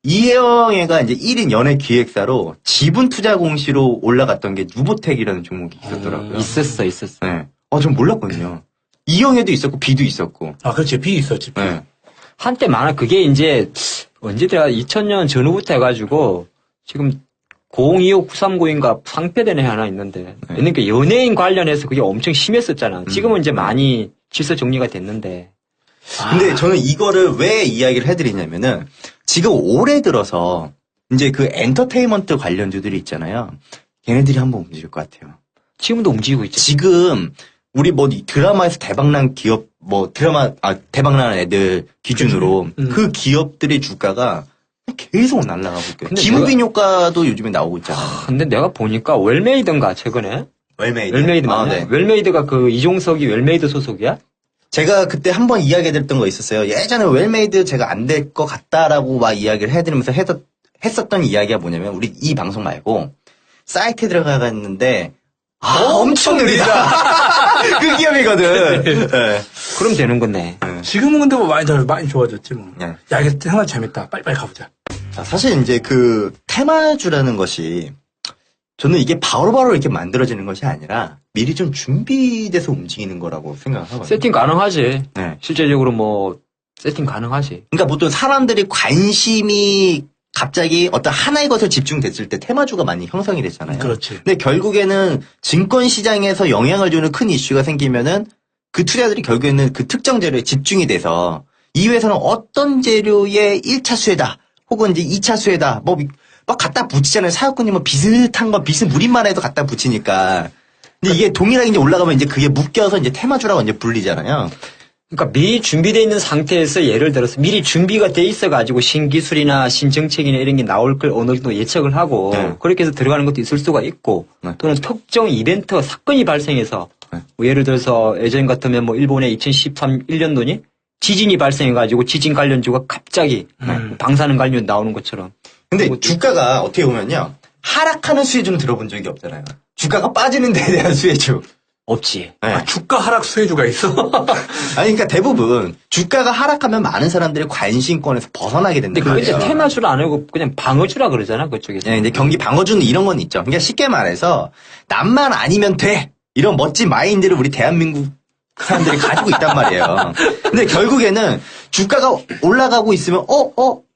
이영애가 이제 1인 연예 기획사로 지분 투자 공시로 올라갔던 게 누보텍이라는 종목이 있었더라고요. 있었어. 네. 전 몰랐거든요. 이영애도 있었고 B도 있었고. 그렇지. B 있었지. B. 네. 한때 그게 이제 언제더라 2000년 전후부터 해가지고 지금 025939인가 상패된 애 하나 있는데 그러니까 연예인 관련해서 그게 엄청 심했었잖아. 지금은 이제 많이 질서 정리가 됐는데. 근데 저는 이거를 왜 이야기를 해드리냐면은 지금 올해 들어서 이제 그 엔터테인먼트 관련주들이 있잖아요. 걔네들이 한번 움직일 것 같아요. 지금도 움직이고 있죠. 지금 우리 뭐 드라마에서 대박난 기업 대박난 애들 기준으로 그 기업들의 주가가 계속 날아가고 있거든요. 김우빈 효과도 요즘에 나오고 있잖아요. 근데 내가 보니까 웰메이드인가 최근에? 웰메이드 맞나? 네. 웰메이드가 그 이종석이 웰메이드 소속이야? 제가 그때 한번 이야기해드렸던 거 있었어요. 예전에 웰메이드 제가 안 될 것 같다라고 막 이야기를 해드리면서 했었던 이야기가 뭐냐면 우리 이 방송 말고 사이트에 들어가갔는데 엄청 느리다. 그 기업이거든. 네. 그럼 되는 건데. 지금은 근데 뭐 많이 좋아졌지 뭐. 네. 야, 이게 정말 재밌다. 빨리빨리 가보자. 자, 사실 이제 그 테마주라는 것이 저는 이게 바로바로 이렇게 만들어지는 것이 아니라 미리 좀 준비돼서 움직이는 거라고 생각하거든요. 세팅 가능하지. 네. 실제적으로 뭐 세팅 가능하지. 그러니까 보통 사람들이 관심이 갑자기 어떤 하나의 것을 집중됐을 때 테마주가 많이 형성이 됐잖아요. 그렇지. 근데 결국에는 증권 시장에서 영향을 주는 큰 이슈가 생기면은 그 투자들이 결국에는 그 특정 재료에 집중이 돼서 이 회사는 어떤 재료의 1차 수혜다 혹은 이제 2차 수혜다 뭐 갖다 붙이잖아요. 사업군이 뭐 비슷한 거 비슷 무늬만 해도 갖다 붙이니까. 근데 이게 동일하게 이제 올라가면 이제 그게 묶여서 이제 테마주라고 이제 불리잖아요. 그러니까 미리 준비되어 있는 상태에서 예를 들어서 미리 준비가 돼 있어가지고 신기술이나 신정책이나 이런 게 나올 걸 어느 정도 예측을 하고 네. 그렇게 해서 들어가는 것도 있을 수가 있고 네. 또는 특정 이벤트 사건이 발생해서 네. 뭐 예를 들어서 예전 같으면 뭐 일본의 2013-1년도니 지진이 발생해가지고 지진 관련주가 갑자기 방사능 관련 나오는 것처럼. 근데 주가가 어떻게 보면요. 하락하는 수혜주는 들어본 적이 없잖아요. 주가가 빠지는 데에 대한 수혜주. 없지. 네. 아, 주가 하락 수혜주가 있어. 아니, 그러니까 대부분 주가가 하락하면 많은 사람들이 관심권에서 벗어나게 근데 된다. 그게 이제 테마주를 안 하고 그냥 방어주라 그러잖아, 그쪽에서. 네, 이제 경기 방어주는 이런 건 있죠. 그러니까 쉽게 말해서 남만 아니면 돼. 이런 멋진 마인드를 우리 대한민국 사람들이 가지고 있단 말이에요. 근데 결국에는 주가가 올라가고 있으면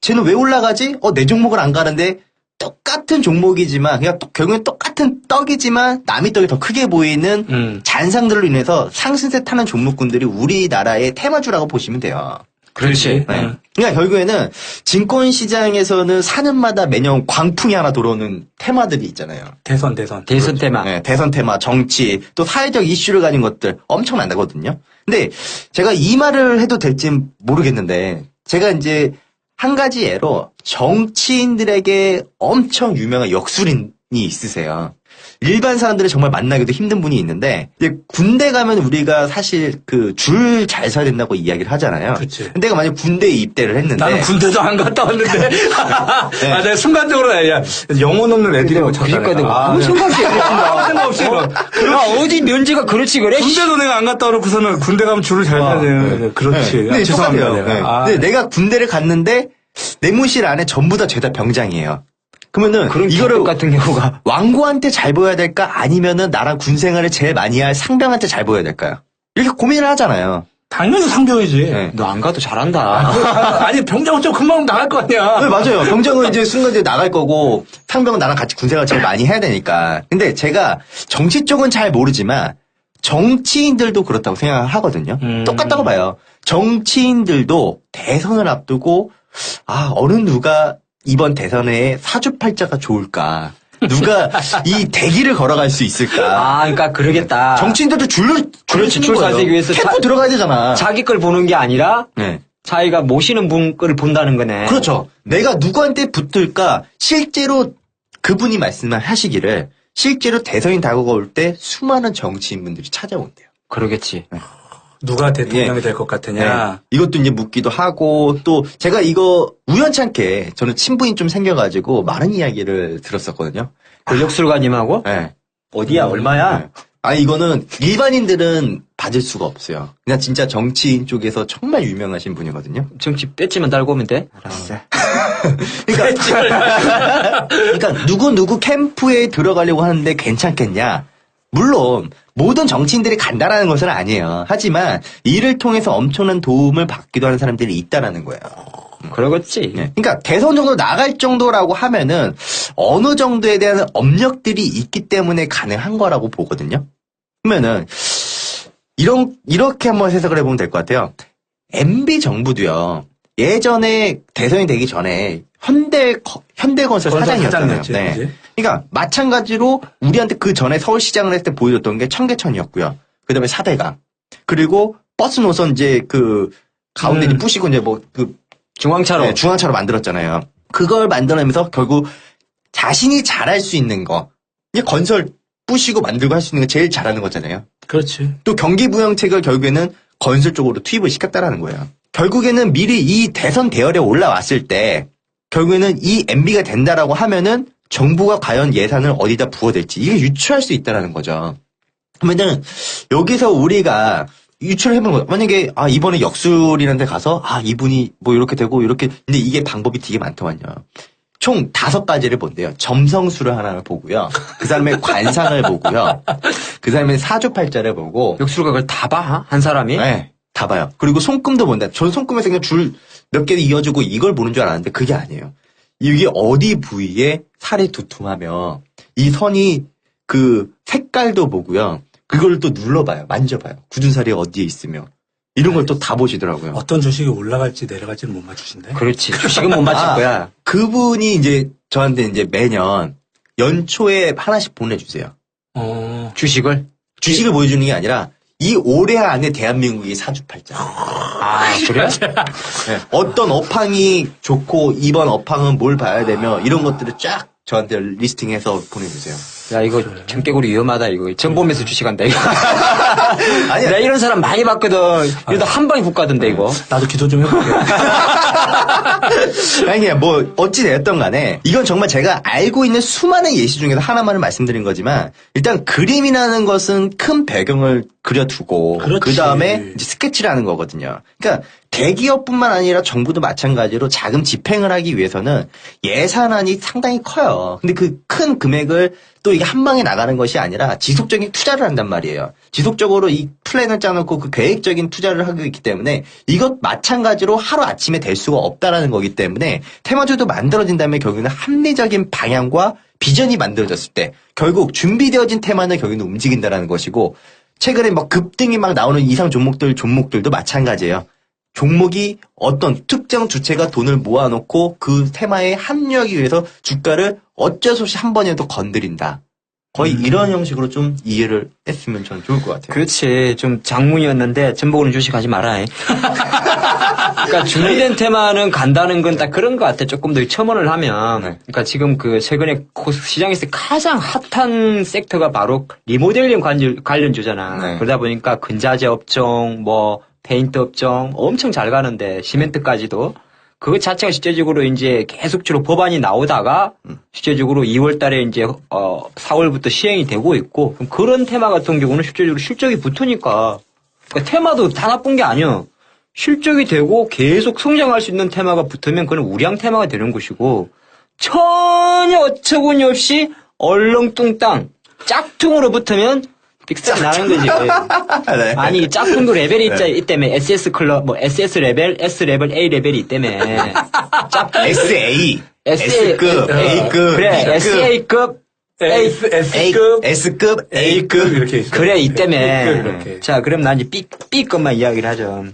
쟤는 왜 올라가지? 내 종목을 안 가는데 똑같은 종목이지만 그냥 결국엔 똑같은 떡이지만 남의 떡이 더 크게 보이는 잔상들로 인해서 상승세 타는 종목군들이 우리나라의 테마주라고 보시면 돼요. 그렇지. 네. 그러니까 결국에는 증권시장에서는 사년마다 매년 광풍이 하나 들어오는 테마들이 있잖아요. 대선. 대선 테마. 네, 대선 테마, 정치, 또 사회적 이슈를 가진 것들 엄청난다거든요. 근데 제가 이 말을 해도 될지 모르겠는데 제가 이제 한 가지 예로 정치인들에게 엄청 유명한 역술인이 있으세요. 일반 사람들이 정말 만나기도 힘든 분이 있는데 이제 군대 가면 우리가 사실 그 줄 잘 서야 된다고 이야기를 하잖아요. 그치. 근데 내가 만약 군대에 입대를 했는데 나는 군대도 안 갔다 왔는데. 네. 내가 순간적으로, 영혼 없는 애들이라고 그러니까 내가 아, 아무 생각 없이 아무 생각 없이. 어디 면제가 그렇지 그래? 군대도 내가 안 갔다 오고서는 군대 가면 줄을 잘 서야 되는. 그렇지. 네. 근데 죄송합니다. 똑같아요. 내가. 네. 아. 근데 내가 군대를 갔는데 내무실 안에 전부 다 죄다 병장이에요. 그러면은 그런 이거를 기록 같은 경우가 왕고한테 잘 보여야 될까? 아니면은 나랑 군 생활을 제일 많이 할 상병한테 잘 보여야 될까요? 이렇게 고민을 하잖아요. 당연히 상병이지. 네. 너 안 가도 잘한다. 아니, 병장은 좀 금방 나갈 거 아니야. 네, 맞아요. 병장은 이제 순간 이제 나갈 거고 상병은 나랑 같이 군 생활을 제일 많이 해야 되니까. 근데 제가 정치 쪽은 잘 모르지만 정치인들도 그렇다고 생각을 하거든요. 똑같다고 봐요. 정치인들도 대선을 앞두고 어느 누가 이번 대선에 사주팔자가 좋을까? 누가 이 대기를 걸어갈 수 있을까? 그러니까 그러겠다. 정치인들도 그렇지, 줄 서기 위해서 캠프 들어가야 되잖아. 자기 걸 보는 게 아니라 네. 자기가 모시는 분 걸 본다는 거네. 그렇죠. 내가 누구한테 붙을까? 실제로 그분이 말씀하시기를 실제로 대선이 다가올 때 수많은 정치인분들이 찾아온대요. 그러겠지. 누가 대통령이 될 것 같으냐. 네. 이것도 이제 묻기도 하고 또 제가 이거 우연찮게 저는 친분이 좀 생겨가지고 많은 이야기를 들었었거든요. 권력술가님하고 네. 어디야 얼마야? 네. 이거는 일반인들은 받을 수가 없어요. 그냥 진짜 정치인 쪽에서 정말 유명하신 분이거든요. 정치 뺐지만 달고 오면 돼. 알았어. 그러니까 누구 캠프에 들어가려고 하는데 괜찮겠냐? 물론 모든 정치인들이 간다라는 것은 아니에요. 하지만 이를 통해서 엄청난 도움을 받기도 하는 사람들이 있다라는 거예요. 그러겠지. 네. 그러니까 대선 정도 나갈 정도라고 하면은 어느 정도에 대한 업력들이 있기 때문에 가능한 거라고 보거든요. 그러면은 이렇게 한번 해석을 해보면 될 것 같아요. MB 정부도요. 예전에 대선이 되기 전에 현대건설 사장이었잖아요. 네. 그치? 그러니까 마찬가지로 우리한테 그 전에 서울시장을 했을 때 보여줬던 게 청계천이었고요. 그다음에 사대강. 그리고 버스 노선 이제 그 가운데 부시고 이제 중앙차로. 네, 중앙차로 만들었잖아요. 그걸 만들어내면서 결국 자신이 잘할 수 있는 거. 이제 건설 부시고 만들고 할 수 있는 거 제일 잘하는 거잖아요. 그렇지. 또 경기부양책을 결국에는 건설 쪽으로 투입을 시켰다라는 거예요. 결국에는 미리 이 대선 대열에 올라왔을 때 결국에는 이 MB가 된다라고 하면은 정부가 과연 예산을 어디다 부어댈지 이게 유추할 수 있다라는 거죠. 그러면은 여기서 우리가 유추를 해보는 거예요. 만약에 이번에 역술이라는 데 가서 이분이 뭐 이렇게 되고 이렇게 근데 이게 방법이 되게 많더만요. 총 5가지를 본대요. 점성술을 하나를 보고요. 그 사람의 관상을 보고요. 그 사람의 사주팔자를 보고 역술가 그걸 다 봐? 한 사람이? 네, 다 봐요. 그리고 손금도 본다. 저는 손금에서 그냥 줄 몇 개 이어주고 이걸 보는 줄 알았는데 그게 아니에요. 이게 어디 부위에 살이 두툼하며 이 선이 그 색깔도 보고요. 그걸 또 눌러봐요. 만져봐요. 굳은 살이 어디에 있으며. 이런 걸 또 다 보시더라고요. 어떤 주식이 올라갈지 내려갈지는 못 맞추신대. 그렇지. 주식은 못 맞출 거야. 그분이 이제 저한테 이제 매년 연초에 하나씩 보내주세요. 주식을? 주식을 보여주는 게 아니라 이 올해 안에 대한민국이 사주팔자. 아, 그래? 네. 어떤 업황이 좋고 이번 업황은 뭘 봐야 되며 이런 것들을 쫙 저한테 리스팅해서 보내주세요. 야, 이거 청개구리 위험하다, 이거. 전보면서 주식한다, 이거. 아니야. 나 이런 사람 많이 봤거든. 이러다 한 방에 훅 가던데, 이거. 나도 기도 좀 해볼게. 아니, 뭐, 어찌됐든 간에, 이건 정말 제가 알고 있는 수많은 예시 중에서 하나만을 말씀드린 거지만, 일단 그림이라는 것은 큰 배경을 그려두고, 그렇지. 그 다음에 이제 스케치를 하는 거거든요. 그러니까, 대기업뿐만 아니라 정부도 마찬가지로 자금 집행을 하기 위해서는 예산안이 상당히 커요. 근데 그 큰 금액을 또 이게 한 방에 나가는 것이 아니라 지속적인 투자를 한단 말이에요. 지속적으로 이 플랜을 짜놓고 그 계획적인 투자를 하고 있기 때문에 이것 마찬가지로 하루아침에 될 수가 없다라는 거기 때문에 테마주도 만들어진다면 결국에는 합리적인 방향과 비전이 만들어졌을 때 결국 준비되어진 테마는 결국에는 움직인다라는 것이고 최근에 막 급등이 막 나오는 이상 종목들도 마찬가지예요. 종목이 어떤 특정 주체가 돈을 모아놓고 그 테마에 합류하기 위해서 주가를 어쩔 수 없이 한 번이라도 건드린다. 거의 이런 형식으로 좀 이해를 했으면 저는 좋을 것 같아요. 그렇지. 좀 장문이었는데, 전보고는 주식하지 마라. 그러니까 준비된 테마는 간다는 건 딱 그런 것 같아. 조금 더 첨언을 하면. 네. 그러니까 지금 그 최근에 시장에서 가장 핫한 섹터가 바로 리모델링 관련주잖아. 네. 그러다 보니까 근자재 업종, 뭐, 페인트 업종 엄청 잘 가는데, 시멘트까지도. 그것 자체가 실제적으로 이제 계속적으로 법안이 나오다가 실제적으로 2월 달에 이제 4월부터 시행이 되고 있고 그럼 그런 테마 같은 경우는 실제적으로 실적이 붙으니까 그러니까 테마도 다 나쁜 게 아니야. 실적이 되고 계속 성장할 수 있는 테마가 붙으면 그건 우량 테마가 되는 것이고 전혀 어처구니 없이 얼렁뚱땅 짝퉁으로 붙으면 빅스가 나는 거지. 네. 아니, 짝퉁도 레벨이 있다며. SS 클럽, 뭐, SS 레벨, S 레벨, A 레벨이 있다며. SA, SA, S급, A급, 그래, B급, SA급, S급, S급, A급 이렇게 있어요. 그래, 있다며. 이렇게. 자, 그럼 난 이제 B 것만 이야기를 하죠.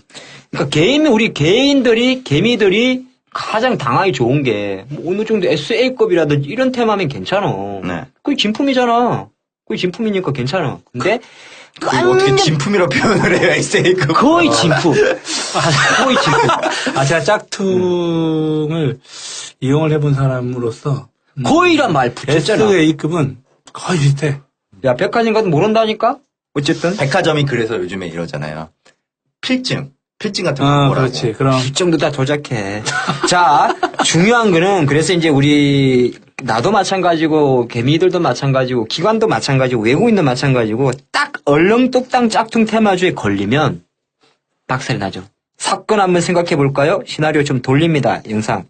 그러니까 우리 개미들이 가장 당하기 좋은 게, 뭐 어느 정도 SA급이라든지 이런 테마면 괜찮아. 네. 그게 진품이잖아. 그게 진품이니까 괜찮아. 근데, 그리고 어떻게 진품이라고 표현을 해요, SA급. 거의 진품. 거의 진품. 제가 짝퉁을 이용을 해본 사람으로서 거의란 말 붙였잖아. SA급은 거의 비슷해. 야, 백화점 가도 모른다니까? 어쨌든. 백화점이 그래서 요즘에 이러잖아요. 필증 같은 거 뭐라고. 그렇지. 그럼 일정도 다 조작해. 자, 중요한 거는 그래서 이제 나도 마찬가지고 개미들도 마찬가지고 기관도 마찬가지고 외국인도 마찬가지고 딱 얼렁뚱땅 짝퉁 테마주에 걸리면 박살이 나죠. 사건 한번 생각해 볼까요? 시나리오 좀 돌립니다. 영상.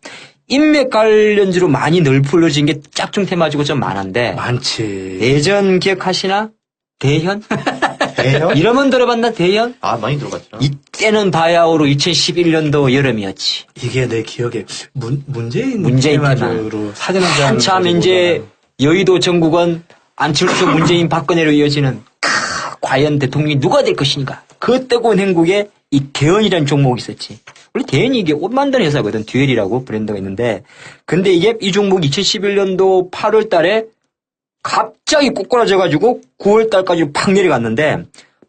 인맥 관련주로 많이 널풀어진 게 짝퉁 테마주가 좀 많은데 많지. 예전 기억하시나? 대현? 대현? 이름은 들어봤나? 대현? 많이 들어갔죠. 이때는 바야흐로 2011년도 여름이었지. 이게 내 기억에 문재인 테마. 테마주로 사진 한 장. 한참 이제 여의도 전국은 안철수, 문재인, 박근혜로 이어지는 과연 대통령이 누가 될 것인가. 그 뜨거운 행국에 이 대현이라는 종목이 있었지. 원래 대현이 이게 옷 만드는 회사거든. 듀엘이라고 브랜드가 있는데. 근데 이게 이 종목이 2011년도 8월 달에 갑자기 꼬꾸라져가지고 9월 달까지 팍 내려갔는데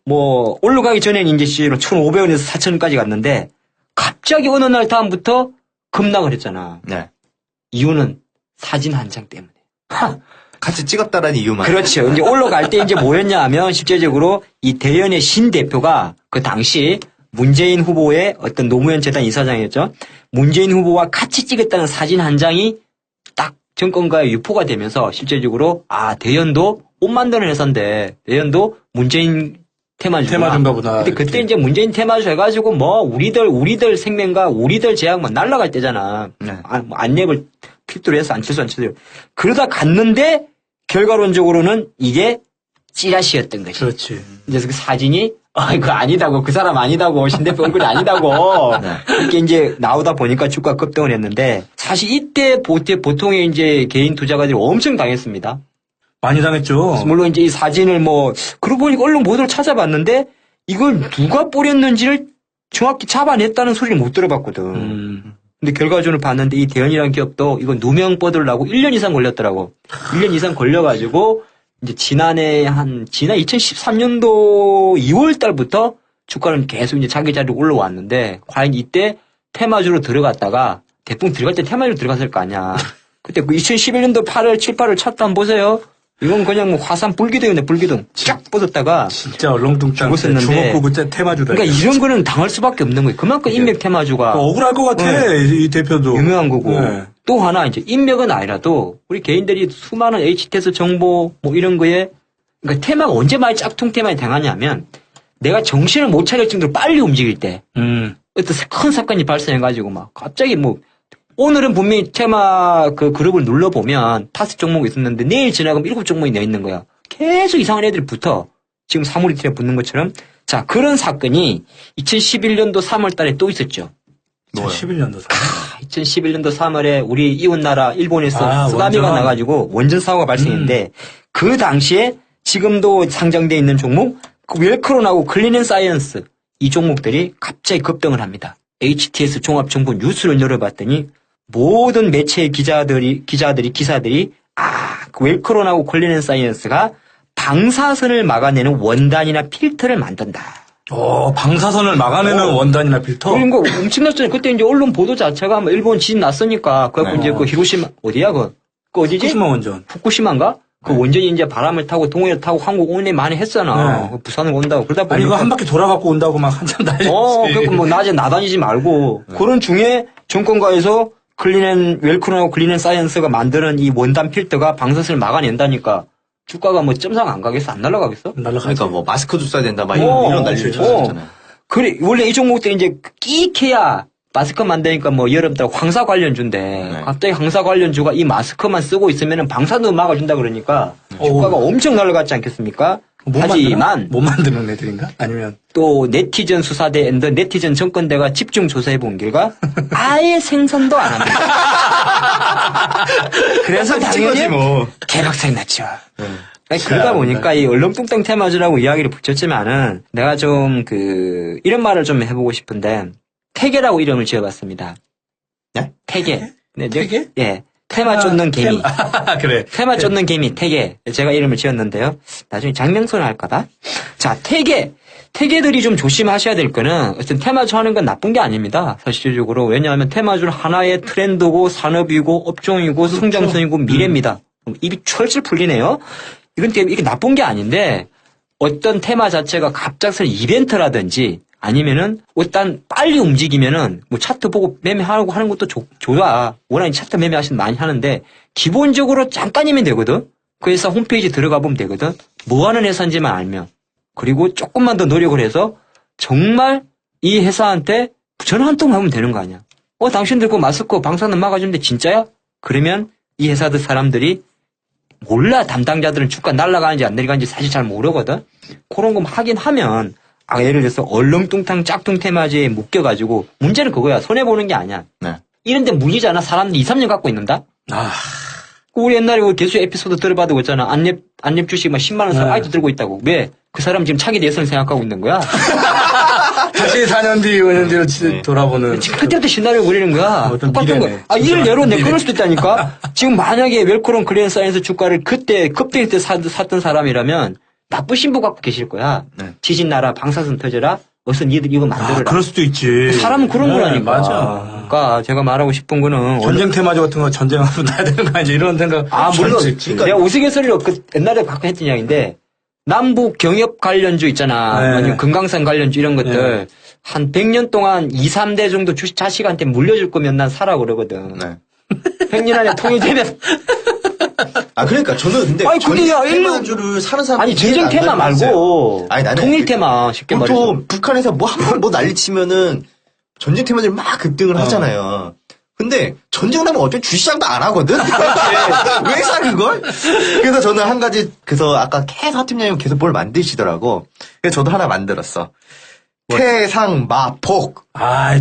뭐 올라가기 전에는 이제 실제로 1,500원에서 4,000원까지 갔는데 갑자기 어느 날 다음부터 급락을 했잖아. 네. 이유는 사진 한 장 때문에. 같이 찍었다라는 이유만. 그렇죠. 이제 올라갈 때 이제 뭐였냐 하면 실제적으로 이 대연의 신 대표가 그 당시 문재인 후보의 어떤 노무현 재단 이사장이었죠. 문재인 후보와 같이 찍었다는 사진 한 장이 딱 정권가에 유포가 되면서 실제적으로 대연도 옷 만드는 회사인데 대연도 문재인 테마주인가 보다. 근데 그때 이렇게. 이제 문재인 테마주 해가지고 뭐 우리들 생명과 우리들 제약만 날아갈 때잖아. 네. 안랩을 필두로 해서 안철수. 그러다 갔는데 결과론적으로는 이게 찌라시였던 거지. 그렇지. 그래서 그 사진이 그거 아니다고 그 사람 아니다고 신 대표 얼굴이 아니다고 네. 이렇게 이제 나오다 보니까 주가 급등을 했는데 사실 이때 보통의 이제 개인 투자가들이 엄청 당했습니다. 많이 당했죠. 물론 이제 이 사진을 그러고 보니까 얼른 보도를 찾아봤는데 이걸 누가 뿌렸는지를 정확히 잡아냈다는 소리를 못 들어봤거든. 근데 결과적으로 봤는데 이 대현이라는 기업도 이거 누명 뻗으려고 1년 이상 걸렸더라고. 1년 이상 걸려가지고 이제 지난 2013년도 2월 달부터 주가는 계속 이제 자기 자리로 올라왔는데, 과연 이때 테마주로 들어갔다가, 대풍 들어갈 때 테마주로 들어갔을 거 아니야. 그때 그 2011년도 8월, 7, 8월 찼다 한번 보세요. 이건 그냥 뭐 화산 불기둥이네, 불기둥. 쫙 뻗었다가. 진짜 얼렁뚱땅 죽었었는데. 주먹고 그때 테마주다. 그러니까 이런 거는 당할 수밖에 없는 거예요. 그만큼 인맥 테마주가. 억울할 것 같아, 이 대표도. 유명한 거고. 네. 또 하나 이제 인맥은 아니라도 우리 개인들이 수많은 HTS 정보 뭐 이런 거에 그러니까 테마가 언제 많이 짝퉁 테마에 당하냐면 내가 정신을 못 차릴 정도로 빨리 움직일 때 어떤 큰 사건이 발생해가지고 막 갑자기 뭐 오늘은 분명히 테마 그 그룹을 눌러보면 5 종목이 있었는데 내일 지나가면 7 종목이 내어 있는 거야. 계속 이상한 애들이 붙어. 지금 사물이틀에 붙는 것처럼. 자, 그런 사건이 2011년도 3월 달에 또 있었죠. 2011년도 2011년도 3월에 우리 이웃나라 일본에서 쓰나미가 원전. 나가지고 원전 사고가 발생했는데 그 당시에 지금도 상장되어 있는 종목 그 웰크론하고 클린앤사이언스 이 종목들이 갑자기 급등을 합니다. HTS 종합정보 뉴스를 열어봤더니 모든 매체의 기사들이 그 웰크론하고 클린앤사이언스가 방사선을 막아내는 원단이나 필터를 만든다. 방사선을 막아내는 원단이나 필터? 그리고 엄청났잖아요. 그때 이제 언론 보도 자체가 뭐 일본 지진 났으니까, 그래갖고 이제 그 히로시마, 어디야, 그 어디지? 후쿠시마 원전. 후쿠시마인가? 그 원전이 이제 바람을 타고 동해를 타고 한국 오내 많이 했잖아. 그 부산을 온다고. 그러다 보니까. 아니, 이거 한 바퀴 돌아갖고 온다고 막 한참 난리지. 그래갖고 뭐 낮에 나다니지 말고. 그런 중에 정권가에서 웰크론하고 클린앤사이언스가 만드는 이 원단 필터가 방사선을 막아낸다니까. 주가가 뭐 점상 안 가겠어? 안 날아가겠어? 그러니까 뭐 마스크도 써야 된다 막 이런 난리를 쳤었잖아요. 그래 원래 이 종목들이 이제 끼익해야 마스크 만드니까 뭐 여름달 황사 관련주인데 갑자기 황사 관련주가 이 마스크만 쓰고 있으면은 방사도 막아준다 그러니까 주가가 엄청 날아갔지 않겠습니까? 하지만 못 만드는 애들인가? 아니면 또 네티즌 수사대 앤더 네티즌 정권대가 집중 조사해 본 결과 아예 생산도 안 합니다. 그래서 당연히 뭐. 개박살이 났죠. 아니, 그러다 보니까 이 얼렁뚱땅 테마주라고 이야기를 붙였지만은 내가 좀 이런 말을 좀 해보고 싶은데 태계라고 이름을 지어봤습니다. 네? 태계. 네, 태계? 예. 테마 쫓는 개미. 그래. 테마 쫓는 개미, 태계. 제가 이름을 지었는데요. 나중에 장명소를 할까봐. 자, 태계. 태계들이 좀 조심하셔야 될 거는 어떤 테마주 하는 건 나쁜 게 아닙니다. 사실적으로. 왜냐하면 테마주는 하나의 트렌드고 산업이고 업종이고 성장성이고 미래입니다. 입이 철철 풀리네요. 이건 이게 나쁜 게 아닌데 어떤 테마 자체가 갑작스런 이벤트라든지 아니면은 일단 빨리 움직이면은 뭐 차트 보고 매매하고 하는 것도 좋아. 워낙 차트 매매하시는 많이 하는데 기본적으로 잠깐이면 되거든. 그 회사 홈페이지 들어가 보면 되거든. 뭐 하는 회사인지만 알면. 그리고 조금만 더 노력을 해서 정말 이 회사한테 전화 한 통 하면 되는 거 아니야. 당신들 그 마스크 방사능 막아주는데 진짜야? 그러면 이 회사들 사람들이 몰라. 담당자들은 주가 날아가는지 안 내려가는지 사실 잘 모르거든. 그런 거 하긴 하면 예를 들어서 얼렁뚱땅 짝퉁 테마주에 묶여가지고 문제는 그거야. 손해보는 게 아니야. 네. 이런데 물리잖아. 사람들이 2, 3년 갖고 있는다. 우리 옛날에 그 개수 에피소드 들어봐도 그랬잖아. 안랩 주식 막 10만 원 사 아직도 들고 있다고. 왜? 그 사람 지금 차기 대선을 생각하고 있는 거야. 다시 4년 뒤, 5년 뒤로 돌아보는. 지금 그때부터 시나리오 그리는 거야. 똑같은 미래네. 거. 이를 내로 내 끊을 수도 있다니까. 지금 만약에 웰크론 클린사이언스 주가를 그때 급등일 때 샀던 사람이라면 나쁜 신부 갖고 계실 거야. 네. 지진 나라, 방사선 터져라. 어서 니들 이거 만들어라. 그럴 수도 있지. 사람은 그런 거라니까. 맞아. 그러니까 제가 말하고 싶은 거는 전쟁 테마주 같은 거 전쟁하러 나야 되는 거 아니야? 이런 생각. 물론 있지. 내가 우스갯소리로 옛날에 가끔 했던 이야기인데 남북 경협 관련주 있잖아. 네. 아니면 금강산 관련주 이런 것들 한 100년 동안 2, 3대 정도 자식한테 물려줄 거면 난 사라 그러거든. 네. 100년 안에 통일되면 그러니까 저는 근데 그게야 테마주를 사는 사람 아니 전쟁 테마 말고 아니 나는 통일 테마 쉽게 말해서. 보통 북한에서 뭐 한번 뭐 난리 치면은 전쟁 테마주를 막 급등을 하잖아요. 근데 전쟁 나면 어차피 주시장도 안 하거든. 왜 사 그걸? 그래서 저는 한 가지 그래서 아까 계속 하팀장님 계속 뭘 만드시더라고. 그래서 저도 하나 만들었어. 태상마폭.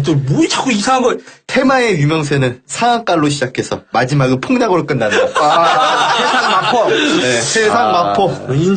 또 뭐 자꾸 이상한 거. 테마의 유명세는 상한가로 시작해서 마지막은 폭락으로 끝난다. 태상마폭. 네, 태상마폭. 인정.